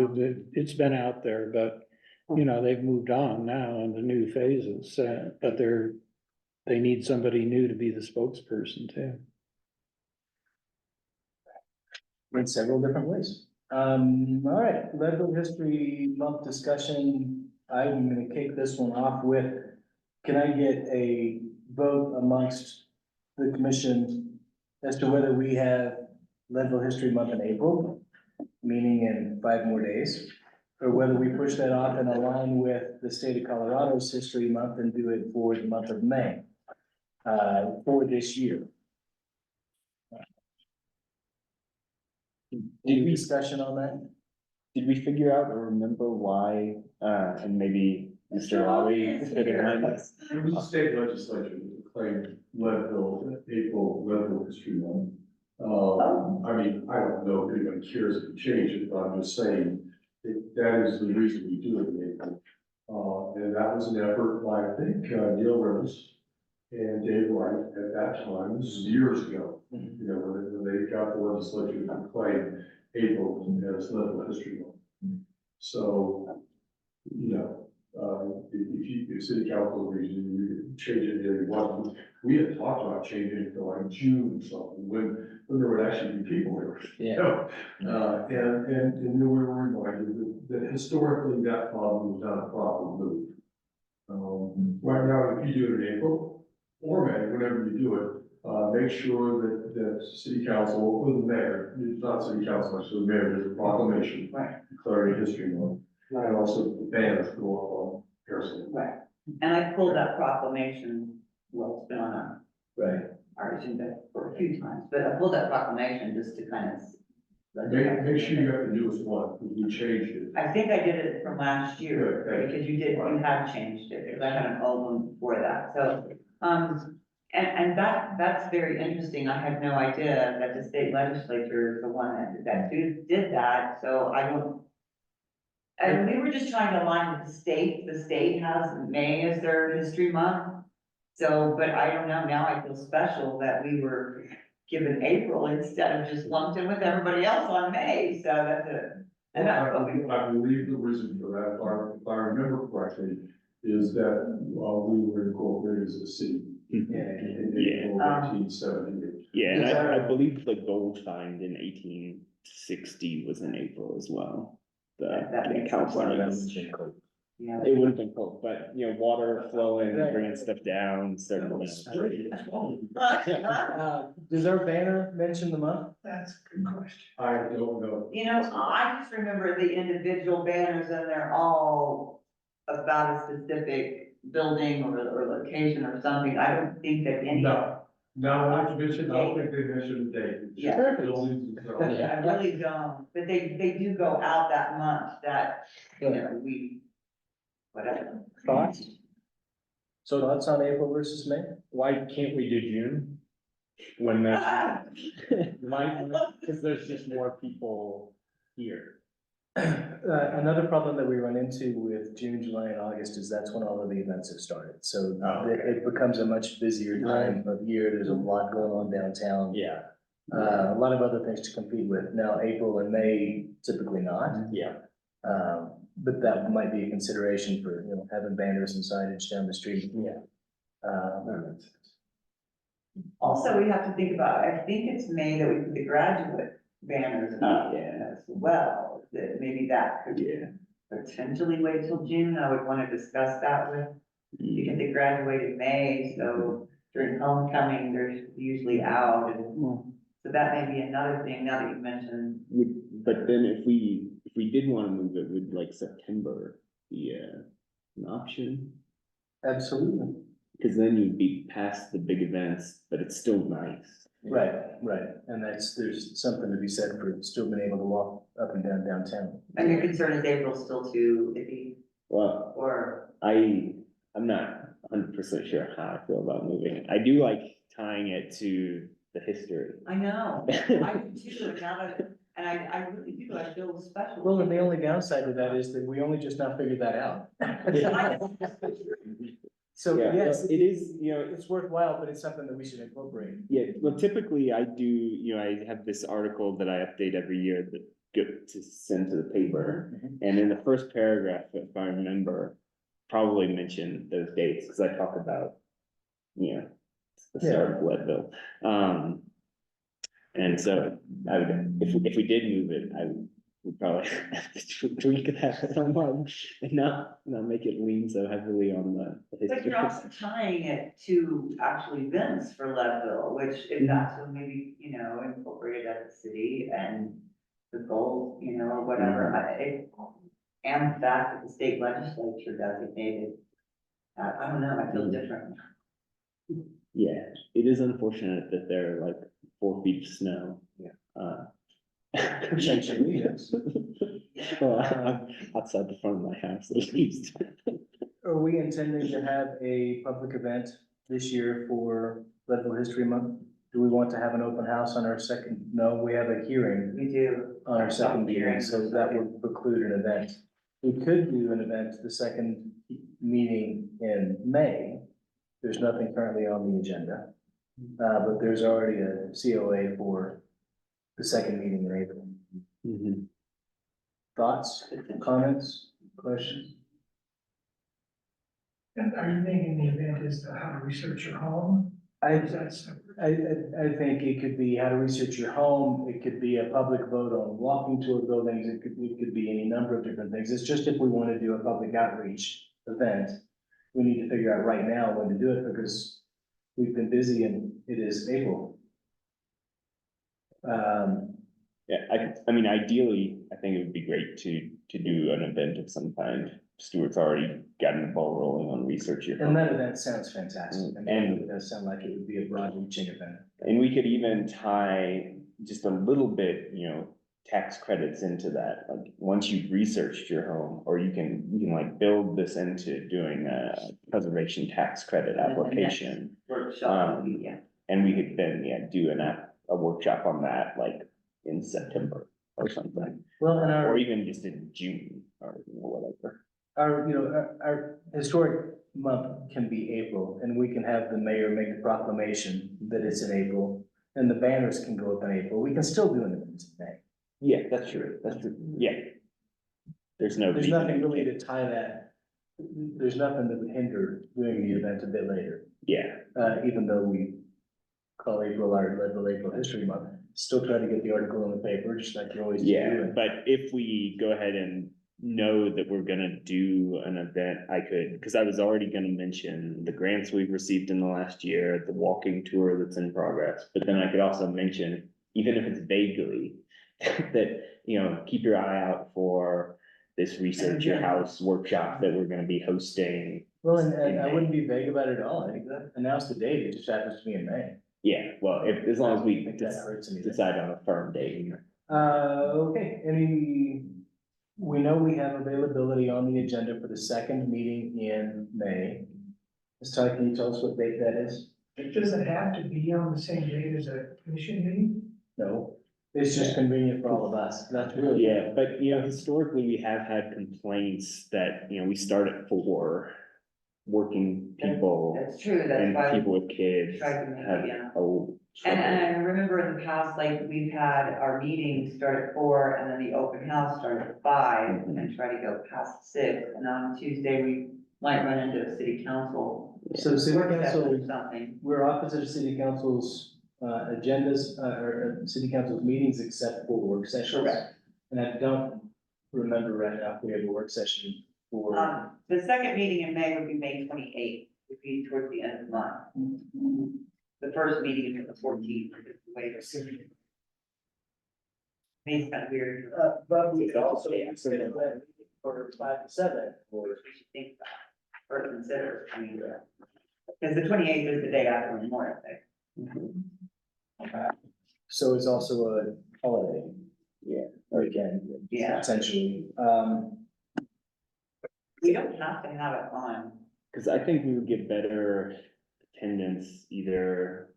it's been out there, but, they've moved on now into new phases, but they need somebody new to be the spokesperson too. In several different ways. All right, Leadville History Month discussion. I'm gonna kick this one off with, can I get a vote amongst the commission as to whether we have Leadville History Month in April, meaning in 5 more days, or whether we push that off and align with the state of Colorado's History Month and do it for the month of May, for this year. Any discussion on that? Did we figure out or remember why, and maybe Mr. Lowry could remind us? It was the state legislature that declared Leadville, April Leadville History Month. I mean, I don't know if anyone cares to change it, but I'm just saying that is the reason we do it in April. And that was an effort by, I think, Neil Rivers and Dave Wright at that time, this is years ago. You know, when they got the legislature to proclaim April as Leadville History Month. So, you know, if city council agrees, you can change it if you want. We had talked about changing it to like June or something, when there would actually be people here. Yeah. So, and then we were reminded that historically that problem was not a proper move. Right now, if you do it in April or May, whenever you do it, make sure that city council or the mayor, it's not city council, actually the mayor, there's a proclamation. Right. Declaring history month, and also the banners go up on Harrison. Right, and I pulled that proclamation, well, it's been on Right. our agenda for a few times, but I pulled that proclamation just to kind of. Make sure you got the newest one, because we changed it. I think I did it from last year, Good, thank you. because you had changed it, because I had an old one before that, so, and that's very interesting, I had no idea that the state legislature is the one that did that, so I don't. And we were just trying to align with the state has May as their history month. So, but I don't know, now I feel special that we were given April instead of just lumped in with everybody else on May, so that's it. And that's what we. I believe the reason for that, if I remember correctly, is that, we were incorporated as a city. In April 1878. Yeah, and I believe the gold find in 1860 was in April as well. That makes California. Yeah. It would have been cold, but you know, water flowing, bringing stuff down, certainly. Does our banner mention the month? That's a good question. I don't know. You know, I just remember the individual banners and they're all about a specific building or location or something. I don't think that any. No, not to mention, I don't think they mentioned the date. Yeah. Buildings themselves. I really don't, but they do go out that month that, you know, whatever. Thoughts? So thoughts on April versus May? Why can't we do June? When there's, because there's just more people here. Another problem that we run into with June, July, and August is that's when all of the events have started. So it becomes a much busier time of year. There's a lot going on downtown. Yeah. A lot of other things to compete with. Now, April and May, typically not. Yeah. But that might be a consideration for, you know, having banners and signage down the street. Yeah. Also, we have to think about, I think it's May that we put the graduate banners up as well, that maybe that could potentially wait till June. I would want to discuss that with, because they graduate in May, so during homecoming, they're usually out, and so that may be another thing now that you mentioned. But then if we did want to move it, would like September be an option? Absolutely. Because then you'd be past the big events, but it's still nice. Right. And there's something to be said for still being able to walk up and down downtown. And your concern is April still too iffy, Well, or? I'm not 100% sure how I feel about moving it. I do like tying it to the history. I know, I do too, and now that, and I really do, I feel special. Well, and the only downside to that is that we only just now figured that out. So Yeah, yes, it is, you know, it's worthwhile, but it's something that we should incorporate. yeah, well, typically I do, you know, I have this article that I update every year that go to send to the paper. And in the first paragraph, if I remember, probably mention those dates, because I talk about, you know, the start of Leadville. And so I would, if we did move it, I would probably have to tweak that somewhat and not make it lean so heavily on the. But you're also tying it to actually events for Leadville, which if that's what maybe, incorporated at the city and the goal, or whatever, and the fact that the state legislature designated, I don't know, I feel different. Yeah, it is unfortunate that there are like 4 feet of snow. Essentially, yes. Well, I'm outside the front of my house at least. Are we intending to have a public event this year for Leadville History Month? Do we want to have an open house on our second? No, we have a hearing We do. on our second Public meeting, hearing. so that would preclude an event. We could do an event, the second meeting in May. There's nothing currently on the agenda. But there's already a COA for the second meeting in April. Mhm. Thoughts, comments, questions? And are you thinking the event is how to research your home? I, Is that separate? I think it could be how to research your home, it could be a public vote on walking tour buildings, it could be any number of different things. It's just if we want to do a public outreach event, we need to figure out right now when to do it because we've been busy and it is April. Yeah, I mean, ideally, I think it would be great to do an event of some kind. Stuart's already gotten the ball rolling on research your And home. that event sounds fantastic. And- It does sound like it would be a broad reaching event. And we could even tie just a little bit, tax credits into that, like, once you've researched your home, or you can like build this into doing a preservation tax credit And then the application. Workshop, yeah. And we could then, do a workshop on that, like, in September or something, Well, and or even just in June, or whatever. our historic month can be April, and we can have the mayor make a proclamation that it's in April, and the banners can go up in April. We can still do an event in May. Yeah, that's true, yeah. There's no. There's reason nothing we really can't- to tie that, there's nothing that would hinder doing the event a bit later, Yeah, even though we call April our Leadville April History Month. Still try to get the article in the paper, just like you always do. yeah, but if we go ahead and know that we're gonna do an event, I could, because I was already gonna mention the grants we've received in the last year, the walking tour that's in progress, but then I could also mention, even if it's vaguely, that, keep your eye out for this research your house workshop that we're gonna be hosting. Well, and I wouldn't be vague about it at all. I think that announced the date, it just happens to be in May. Yeah, well, as long as I we think that hurts anything. decide on a firm date. Okay, we know we have availability on the agenda for the second meeting in May. Ms. Ty, can you tell us what date that is? Does it have to be on the same date as a commission meeting? No, it's just convenient for all of us. That's really. Yeah, but historically, we have had complaints that, we start at 4, working people That's true, that's and why. people with kids Tried to make it, have yeah. trouble. And I remember in the past, like, we've had our meetings start at 4 and then the open house start at 5 and try to go past 6. And on Tuesday, we might run into a city council. So city work session council, or something. we're opposite of city council's agendas, or city council's meetings except for work sessions. Correct. And I don't remember right now if we have a work session for. The second meeting in May would be May 28th, would be towards the end of the month. The first meeting is the 14th, later. May's kind of weird. But we could also consider that for 5 to 7, or. We should think about, or consider, because the 28th is the day after Memorial Day. So it's also a holiday. Yeah. Or again, Yeah. essentially, We don't have to have it on. Cause I think we would get better attendance either,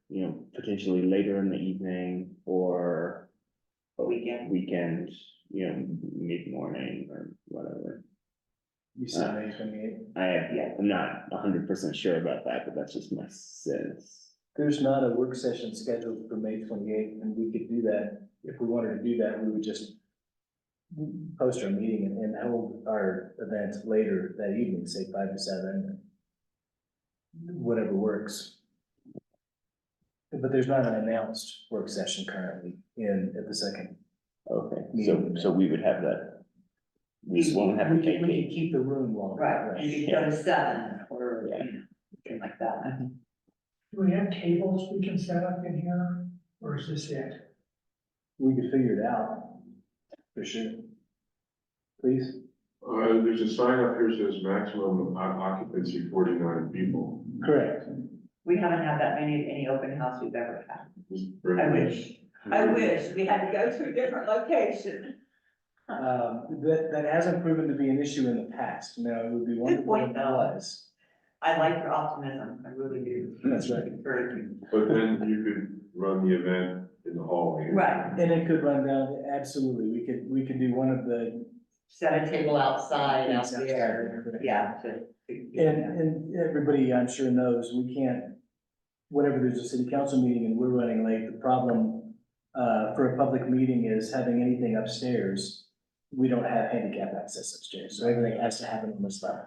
potentially later in the evening or Weekend. mid-morning or whatever. you said May 28th. I'm not 100% sure about that, but that's just my sense. There's not a work session scheduled for May 28th, and we could do that. If we wanted to do that, we would just post our meeting and hold our event later that evening, say 5 to 7. Whatever works. But there's not an announced work session currently at the second Okay, Meeting. so we would have that. We won't have to We can vacate. keep the room longer. Right, and you go to 7 or, Yeah. something like that. Do we have tables we can set up in here, or is this it? We could figure it out, for sure. Please? There's a sign up here that says maximum occupancy 49 people. Correct. We haven't had that many at any open house we've ever had. I I wish we had to go to a different location. That hasn't proven to be an issue in the past. Now, it would be wonderful point, if it though. was. I like your optimism, I really do. That's right. Encouraging. But then you could run the event in the hallway. Right, And it could run down, absolutely. We could do one of the. set a table outside out Outside, there, correct. yeah, to. And everybody, I'm sure, knows, we can't, whenever there's a city council meeting and we're running late, the problem for a public meeting is having anything upstairs. We don't have handicap access upstairs, so everything has to happen on this level.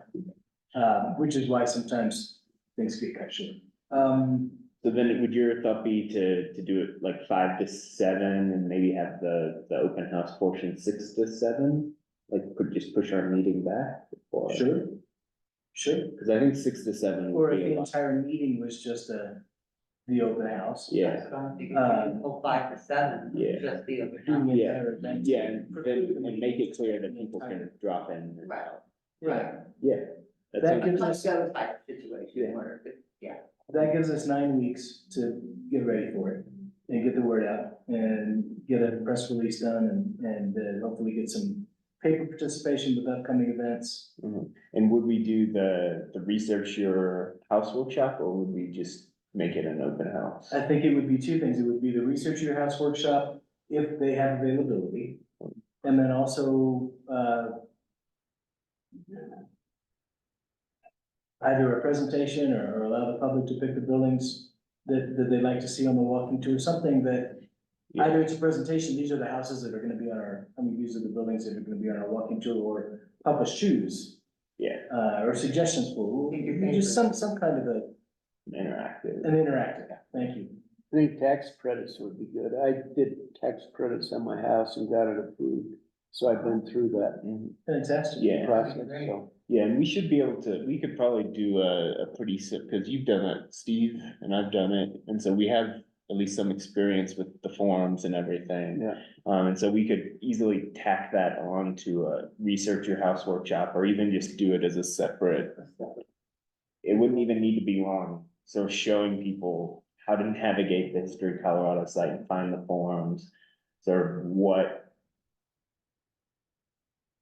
Which is why sometimes things get cut short. So then would your thought be to do it like 5 to 7 and maybe have the open house portion 6 to 7? Like, could just push our meeting back? Or? Sure. Cause I think 6 to 7 Or would if be the a lot. entire meeting was just the open house. Yeah, That's what I'm thinking, oh, 5 to 7, Yeah. just the open Doing house. the Yeah. entire event. yeah, and make it clear that people can drop in. and Right. out. Right. Yeah. That That sounds- gives Like us, those type of situation Yeah. where, yeah. that gives us 9 weeks to get ready for it and get the word out and get a press release done and hopefully get some paper participation with upcoming events. And would we do the research your house workshop, or would we just make it an open house? I think it would be 2 things. It would be the research your house workshop if they have availability. And then also, either a presentation or allow the public to pick the buildings that they'd like to see on the walking tour, something that Yeah. either it's a presentation, these are the houses that are gonna be on these are the buildings that are gonna be on our walking tour, or help us choose. Yeah. Or suggestions for, Pick your just favorite. some kind of Interactive. an interactive, thank you. I think tax credits would be good. I did tax credits on my house and got it approved, so I've been through that Fantastic. Yeah. process, so. Yeah, and we should be able to, we could probably do a pretty cause you've done it, Steve, and I've done it, and so we have at least some experience with the forums and everything. Yeah. And so we could easily tack that on to a research your house workshop, or even just do it as a separate. It wouldn't even need to be long, so showing people how to navigate the History of Colorado site and find the forums. Sort of what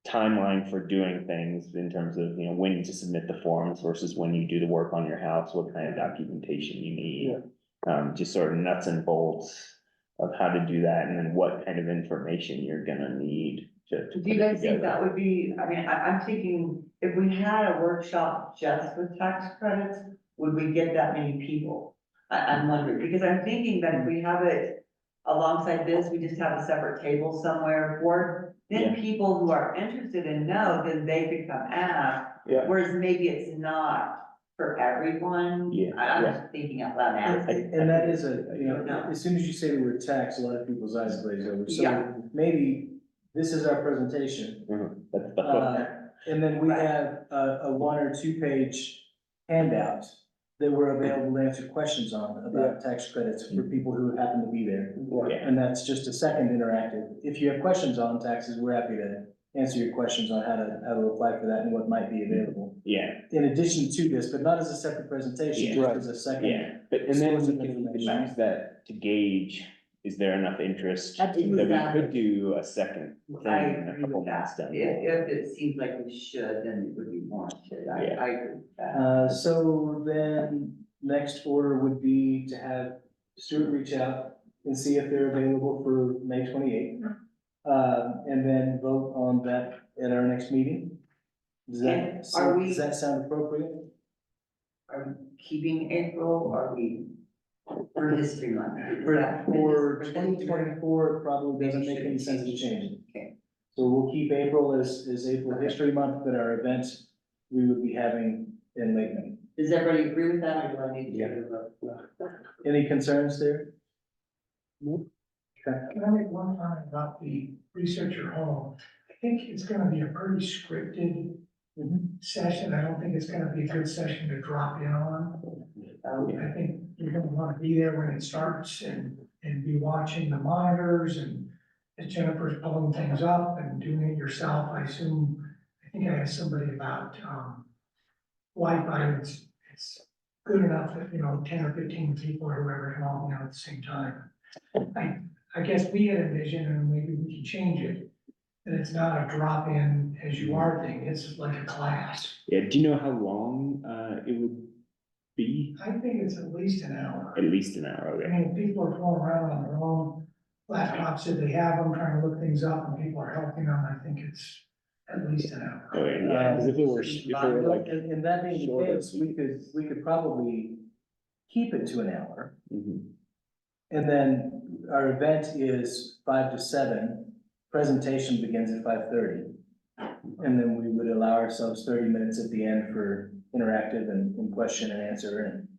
timeline for doing things in terms of, when to submit the forms versus when you do the work on your house, what kind of documentation you need. Just sort of nuts and bolts of how to do that, and then what kind of information you're gonna need to Do put you it guys think together. that would be, I mean, I'm thinking, if we had a workshop just with tax credits, would we get that many people? I'm wondering, because I'm thinking that if we have it alongside this, we just have a separate table somewhere for, then people who are interested in know, then they could come ask. Yeah. Whereas maybe it's not for everyone. Yeah, I'm yeah. just thinking out loud now. And that is No. as soon as you say the word tax, a lot of people's eyes glaze over. Yeah. So maybe this is our presentation. That's the hook. And then we have a 1 or 2 page handout that we're available to answer questions on about tax credits for people who happen to be there. Yeah. And that's just a second interactive. If you have questions on taxes, we're happy to answer your questions on how to apply for that and what might be available. Yeah, In addition to this, but not as a separate presentation, just Right. as a second. yeah, but, and then Source we of can information. use that to gauge, is there enough interest that we Exactly. could do a second thing I a agree couple with months that. down the road? If it seems like we should, then it would be warranted. I Yeah. agree with that. So then next order would be to have Stuart reach out and see if they're available for May 28th. And then vote on that at our next meeting. Does And that, are we- does that sound appropriate? Are we keeping April, are we, for history month? Is For, that- for this year? 2024, it probably doesn't Maybe make any should sense to change. change it. Okay. So we'll keep April as April History Month, but our events we would be having in late May. Does everybody agree with that, or do I need to get a vote? Any concerns there? Can I make one comment about the research your home. I think it's gonna be a pretty scripted session. I don't think it's gonna be a good session to drop in on. I think you're gonna wanna be there when it starts and be watching the monitors and as Jennifer's pulling things up and doing it yourself, I assume, I think I asked somebody about, Wi-Fi, it's good enough that, 10 or 15 people or whoever can all be on at the same time. I guess we had envisioned, and maybe we can change it, that it's not a drop-in as you are thing, it's like a class. Yeah, do you know how long, it would be? I think it's at least an hour. At least an hour, I okay. mean, people are going around on their own laptops if they have them, trying to look things up, and people are helping them, I think it's at least an hour. Okay, yeah, because if it were like. And that being the shorter. case, we could probably keep it to an hour. Mhm. And then our event is 5 to 7, presentation begins at 5:30. And then we would allow ourselves 30 minutes at the end for interactive and question and answer. And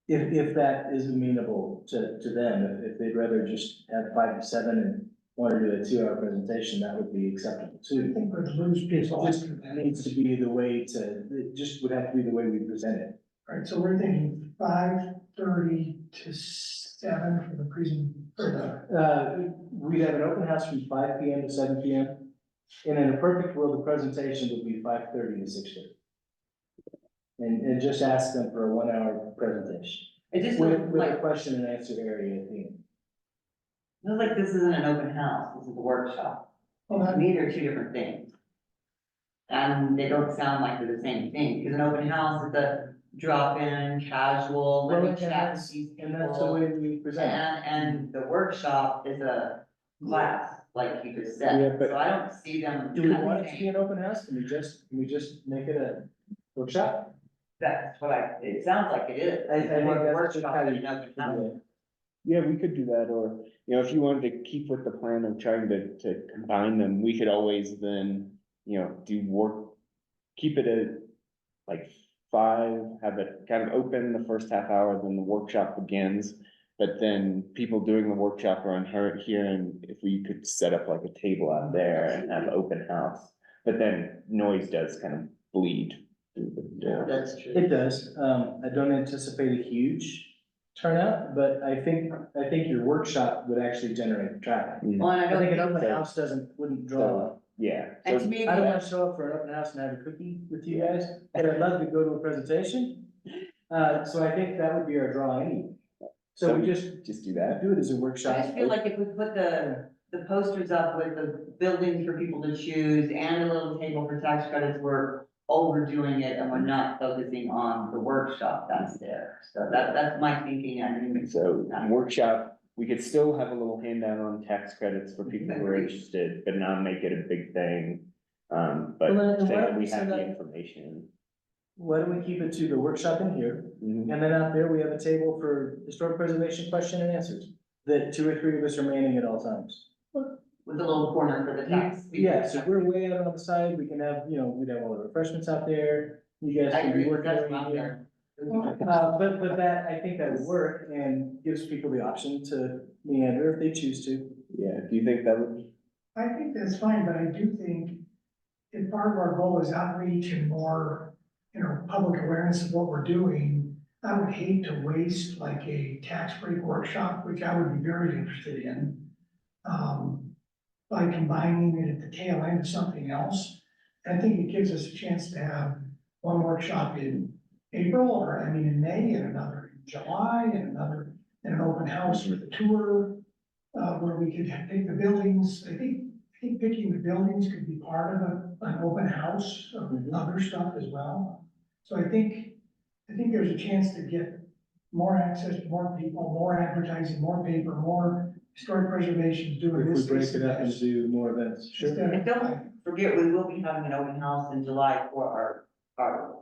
if that is amenable to them, if they'd rather just have 5 to 7 and want to do a 2-hour presentation, that would be acceptable I too. think we'd lose It people. just after that. needs to be the way it just would have to be the way we present it. Right, so we're thinking 5:30 to 7 for the We'd have an open house from 5 PM to 7 PM. And in a perfect world, the presentation would be 5:30 to 6:30. And just ask them for a 1-hour presentation It just with looks a like, question and answer area at the end. feels like this isn't an open house, this is a workshop. To me, they're two different things. And they don't sound like they're the same thing, because an open house is a drop-in, casual, let Well, me and chat with that's- these And that's the people. way we present it. And the workshop is a class, like you just Yeah, said, but- so I don't see them. Do we want it to be an open house? Can we just make it a workshop? That's what it sounds like it is. I think More of a that's just workshop how than you- an open house. Yeah, we could do that, or, if you wanted to keep with the plan of trying to combine them, we could always then, do work. Keep it at like 5, have it kind of open the first half hour, then the workshop begins. But then people doing the workshop are here, and if we could set up like a table out there and have open house. But then noise does kind of bleed through the door. That's true. It does. I don't anticipate a huge turnout, but I think your workshop would actually generate traffic. Well, and I I don't think an think, open house wouldn't draw. Yeah. and so- to me, I don't wanna show up for an open house and have a cookie with you guys, but I'd love to go to a presentation. So I think that would be our draw anyway. So we Just do that. do it as a I workshop. just feel like if we put the posters up with the buildings for people to choose and a little table for tax credits, we're overdoing it and we're not focusing on the workshop that's there. So that's my thinking, I mean, So workshop, we could still have a little handout on tax credits for people who are interested, but not make it a big thing. Well, But then why say don't we we have send the that- information. Why don't we keep it to the workshop in here? Mhm. And then out there, we have a table for historic preservation question and answers, that 2 or 3 of us are manning at all times. with a little corner for the tax. Yeah, so we're way out on the side, we can have, we'd have all the refreshments out there, you guys I can be agree, working. that's over around here. there. But that, I think that would work and gives people the option to meander if they choose to. Yeah, do you think that would? I think that's fine, but I do think if part of our goal is outreach and more, public awareness of what we're doing, I would hate to waste like a tax break workshop, which I would be very interested in, by combining it at the tail end of something else. I think it gives us a chance to have one workshop in April, or in May, and another in July, and another in an open house with a tour, where we could pick the buildings. I think picking the buildings could be part of an open house of other stuff as well. So I think there's a chance to get more access to more people, more advertising, more paper, more historic preservations doing If we this. break this, it and up and this, do more events, sure. instead And of- don't forget, we will be having an open house in July for our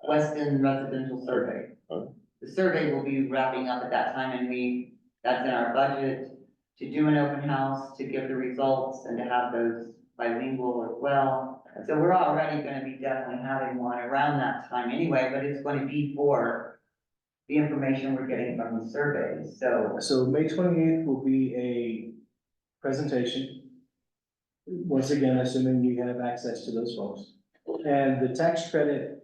Weston residential survey. Oh. The survey will be wrapping up at that time, and that's in our budget to do an open house, to give the results and to have those bilingual as well. So we're already gonna be definitely having one around that time anyway, but it's going to be for the information we're getting from the surveys, so. So May 28th will be presentation. Once again, assuming you have access to those folks. And the tax credit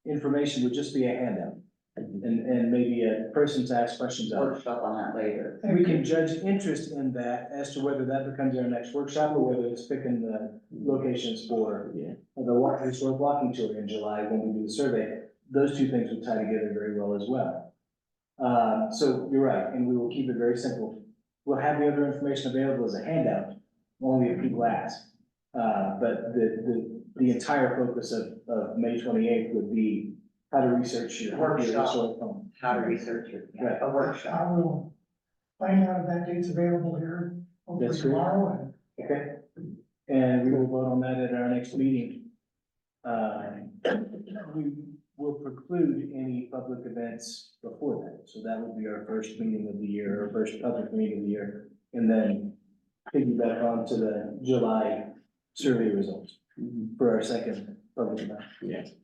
information would just be a handout. And maybe a person to ask questions of. Workshop on that later. We can judge interest in that as to whether that becomes our next workshop or whether it's picking the locations for the historic walking tour in July when we do the survey. Those two things would tie together very well as well. So you're right, and we will keep it very simple. We'll have the other information available as a handout, only if people ask. But the entire focus of May 28th would be how to research your Workshop. historic home. How to research it, Right. a workshop. I will find out if that date's available here, hopefully That's great. tomorrow, and Okay, and we will vote on that at our next meeting. We will preclude any public events before that, so that would be our first meeting of the year, our first public meeting of the year. And then piggyback on to the July survey results for our second public event.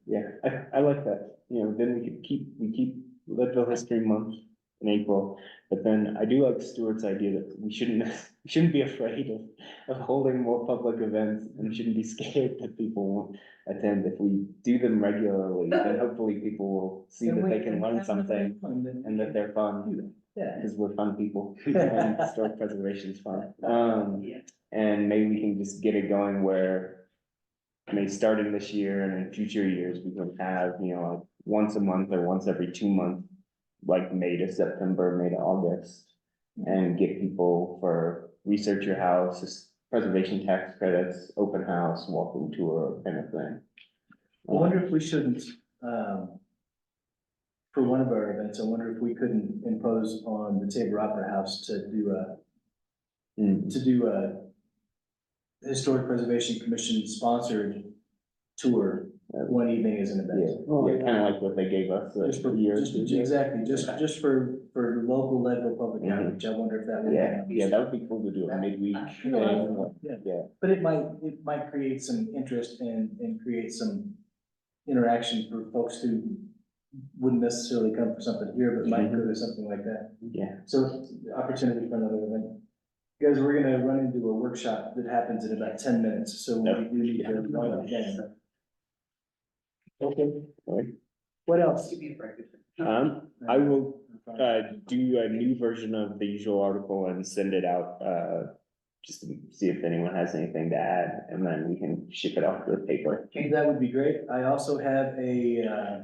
Yeah, I like that, then we keep Leadville History Month in April. But then I do like Stuart's idea that we shouldn't be afraid of holding more public events, and we shouldn't be scared that people won't attend. If we do them regularly, then hopefully people will see that they can learn something and that they're fun, Yeah. because we're fun people, and historic preservation is fun. And maybe we can just get it going where, maybe starting this year and in future years, we can have, like once a month or once every 2 months, like May to September, May to August, and get people for research your house, preservation tax credits, open house, walking tour, kind of thing. I wonder if we shouldn't, for one of our events, I wonder if we couldn't impose on the Tabor Opera House to do a Historic Preservation Commission sponsored tour one evening as an event. Kind of like what they gave us Just for, a year. exactly, just for local Leadville public outreach, I wonder if that would. Yeah, that would be cool to do a midweek thing. Yeah. But it might create some interest and create some interaction for folks who wouldn't necessarily come for something here, but might go to something like that. Yeah. So opportunity for another event. Guys, we're gonna run into a workshop that happens in about 10 minutes, so we do need to run it down. Okay, Alright. what else? I will do a new version of the usual article and send it out, just to see if anyone has anything to add, and then we can ship it off to the paper. That would be great. I also have a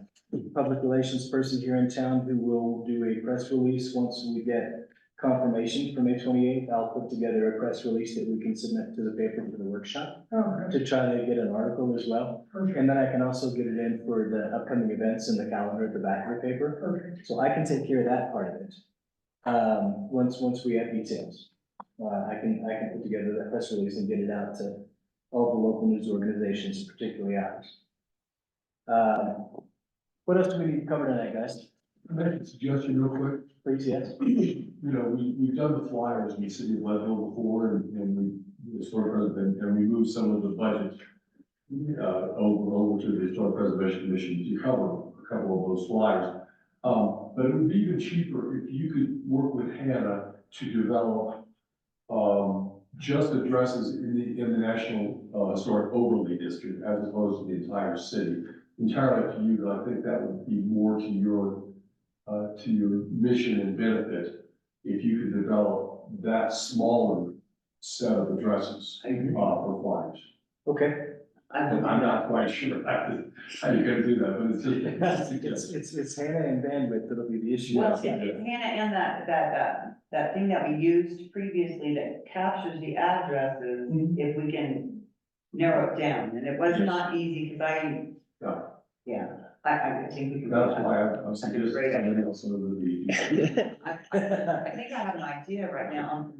public relations person here in town who will do a press release once we get confirmation for May 28th. I'll put together a press release that we can submit to the paper for the workshop to try to get an article as well. And then I can also get it in for the upcoming events in the calendar at the back of the paper. So I can take care of that part of it. Once we have details, I can put together that press release and get it out to all the local news organizations, particularly ours. What else do we need to cover tonight, guys? Can I make a suggestion real quick? Please, yes. We've done the flyers in the city of Leadville before, and we, historic preservation, and we moved some of the budget over to the Historic Preservation Commission to cover a couple of those flyers. But it would be even cheaper if you could work with Hannah to develop just addresses in the National Historic Overlay District as opposed to the entire city. Entirely up to you, but I think that would be more to your mission and benefit if you could develop that smaller set of addresses for flyers. Okay. And I'm not quite sure how you're gonna do that, but it's just. It's Hannah and bandwidth that'll be the issue. Well, it's Hannah and that thing that we used previously that captures the addresses, if we can narrow it down, and it was not easy, because I think we can. That's why I'm suggesting Great idea. something else other than the. I think I have an idea right now.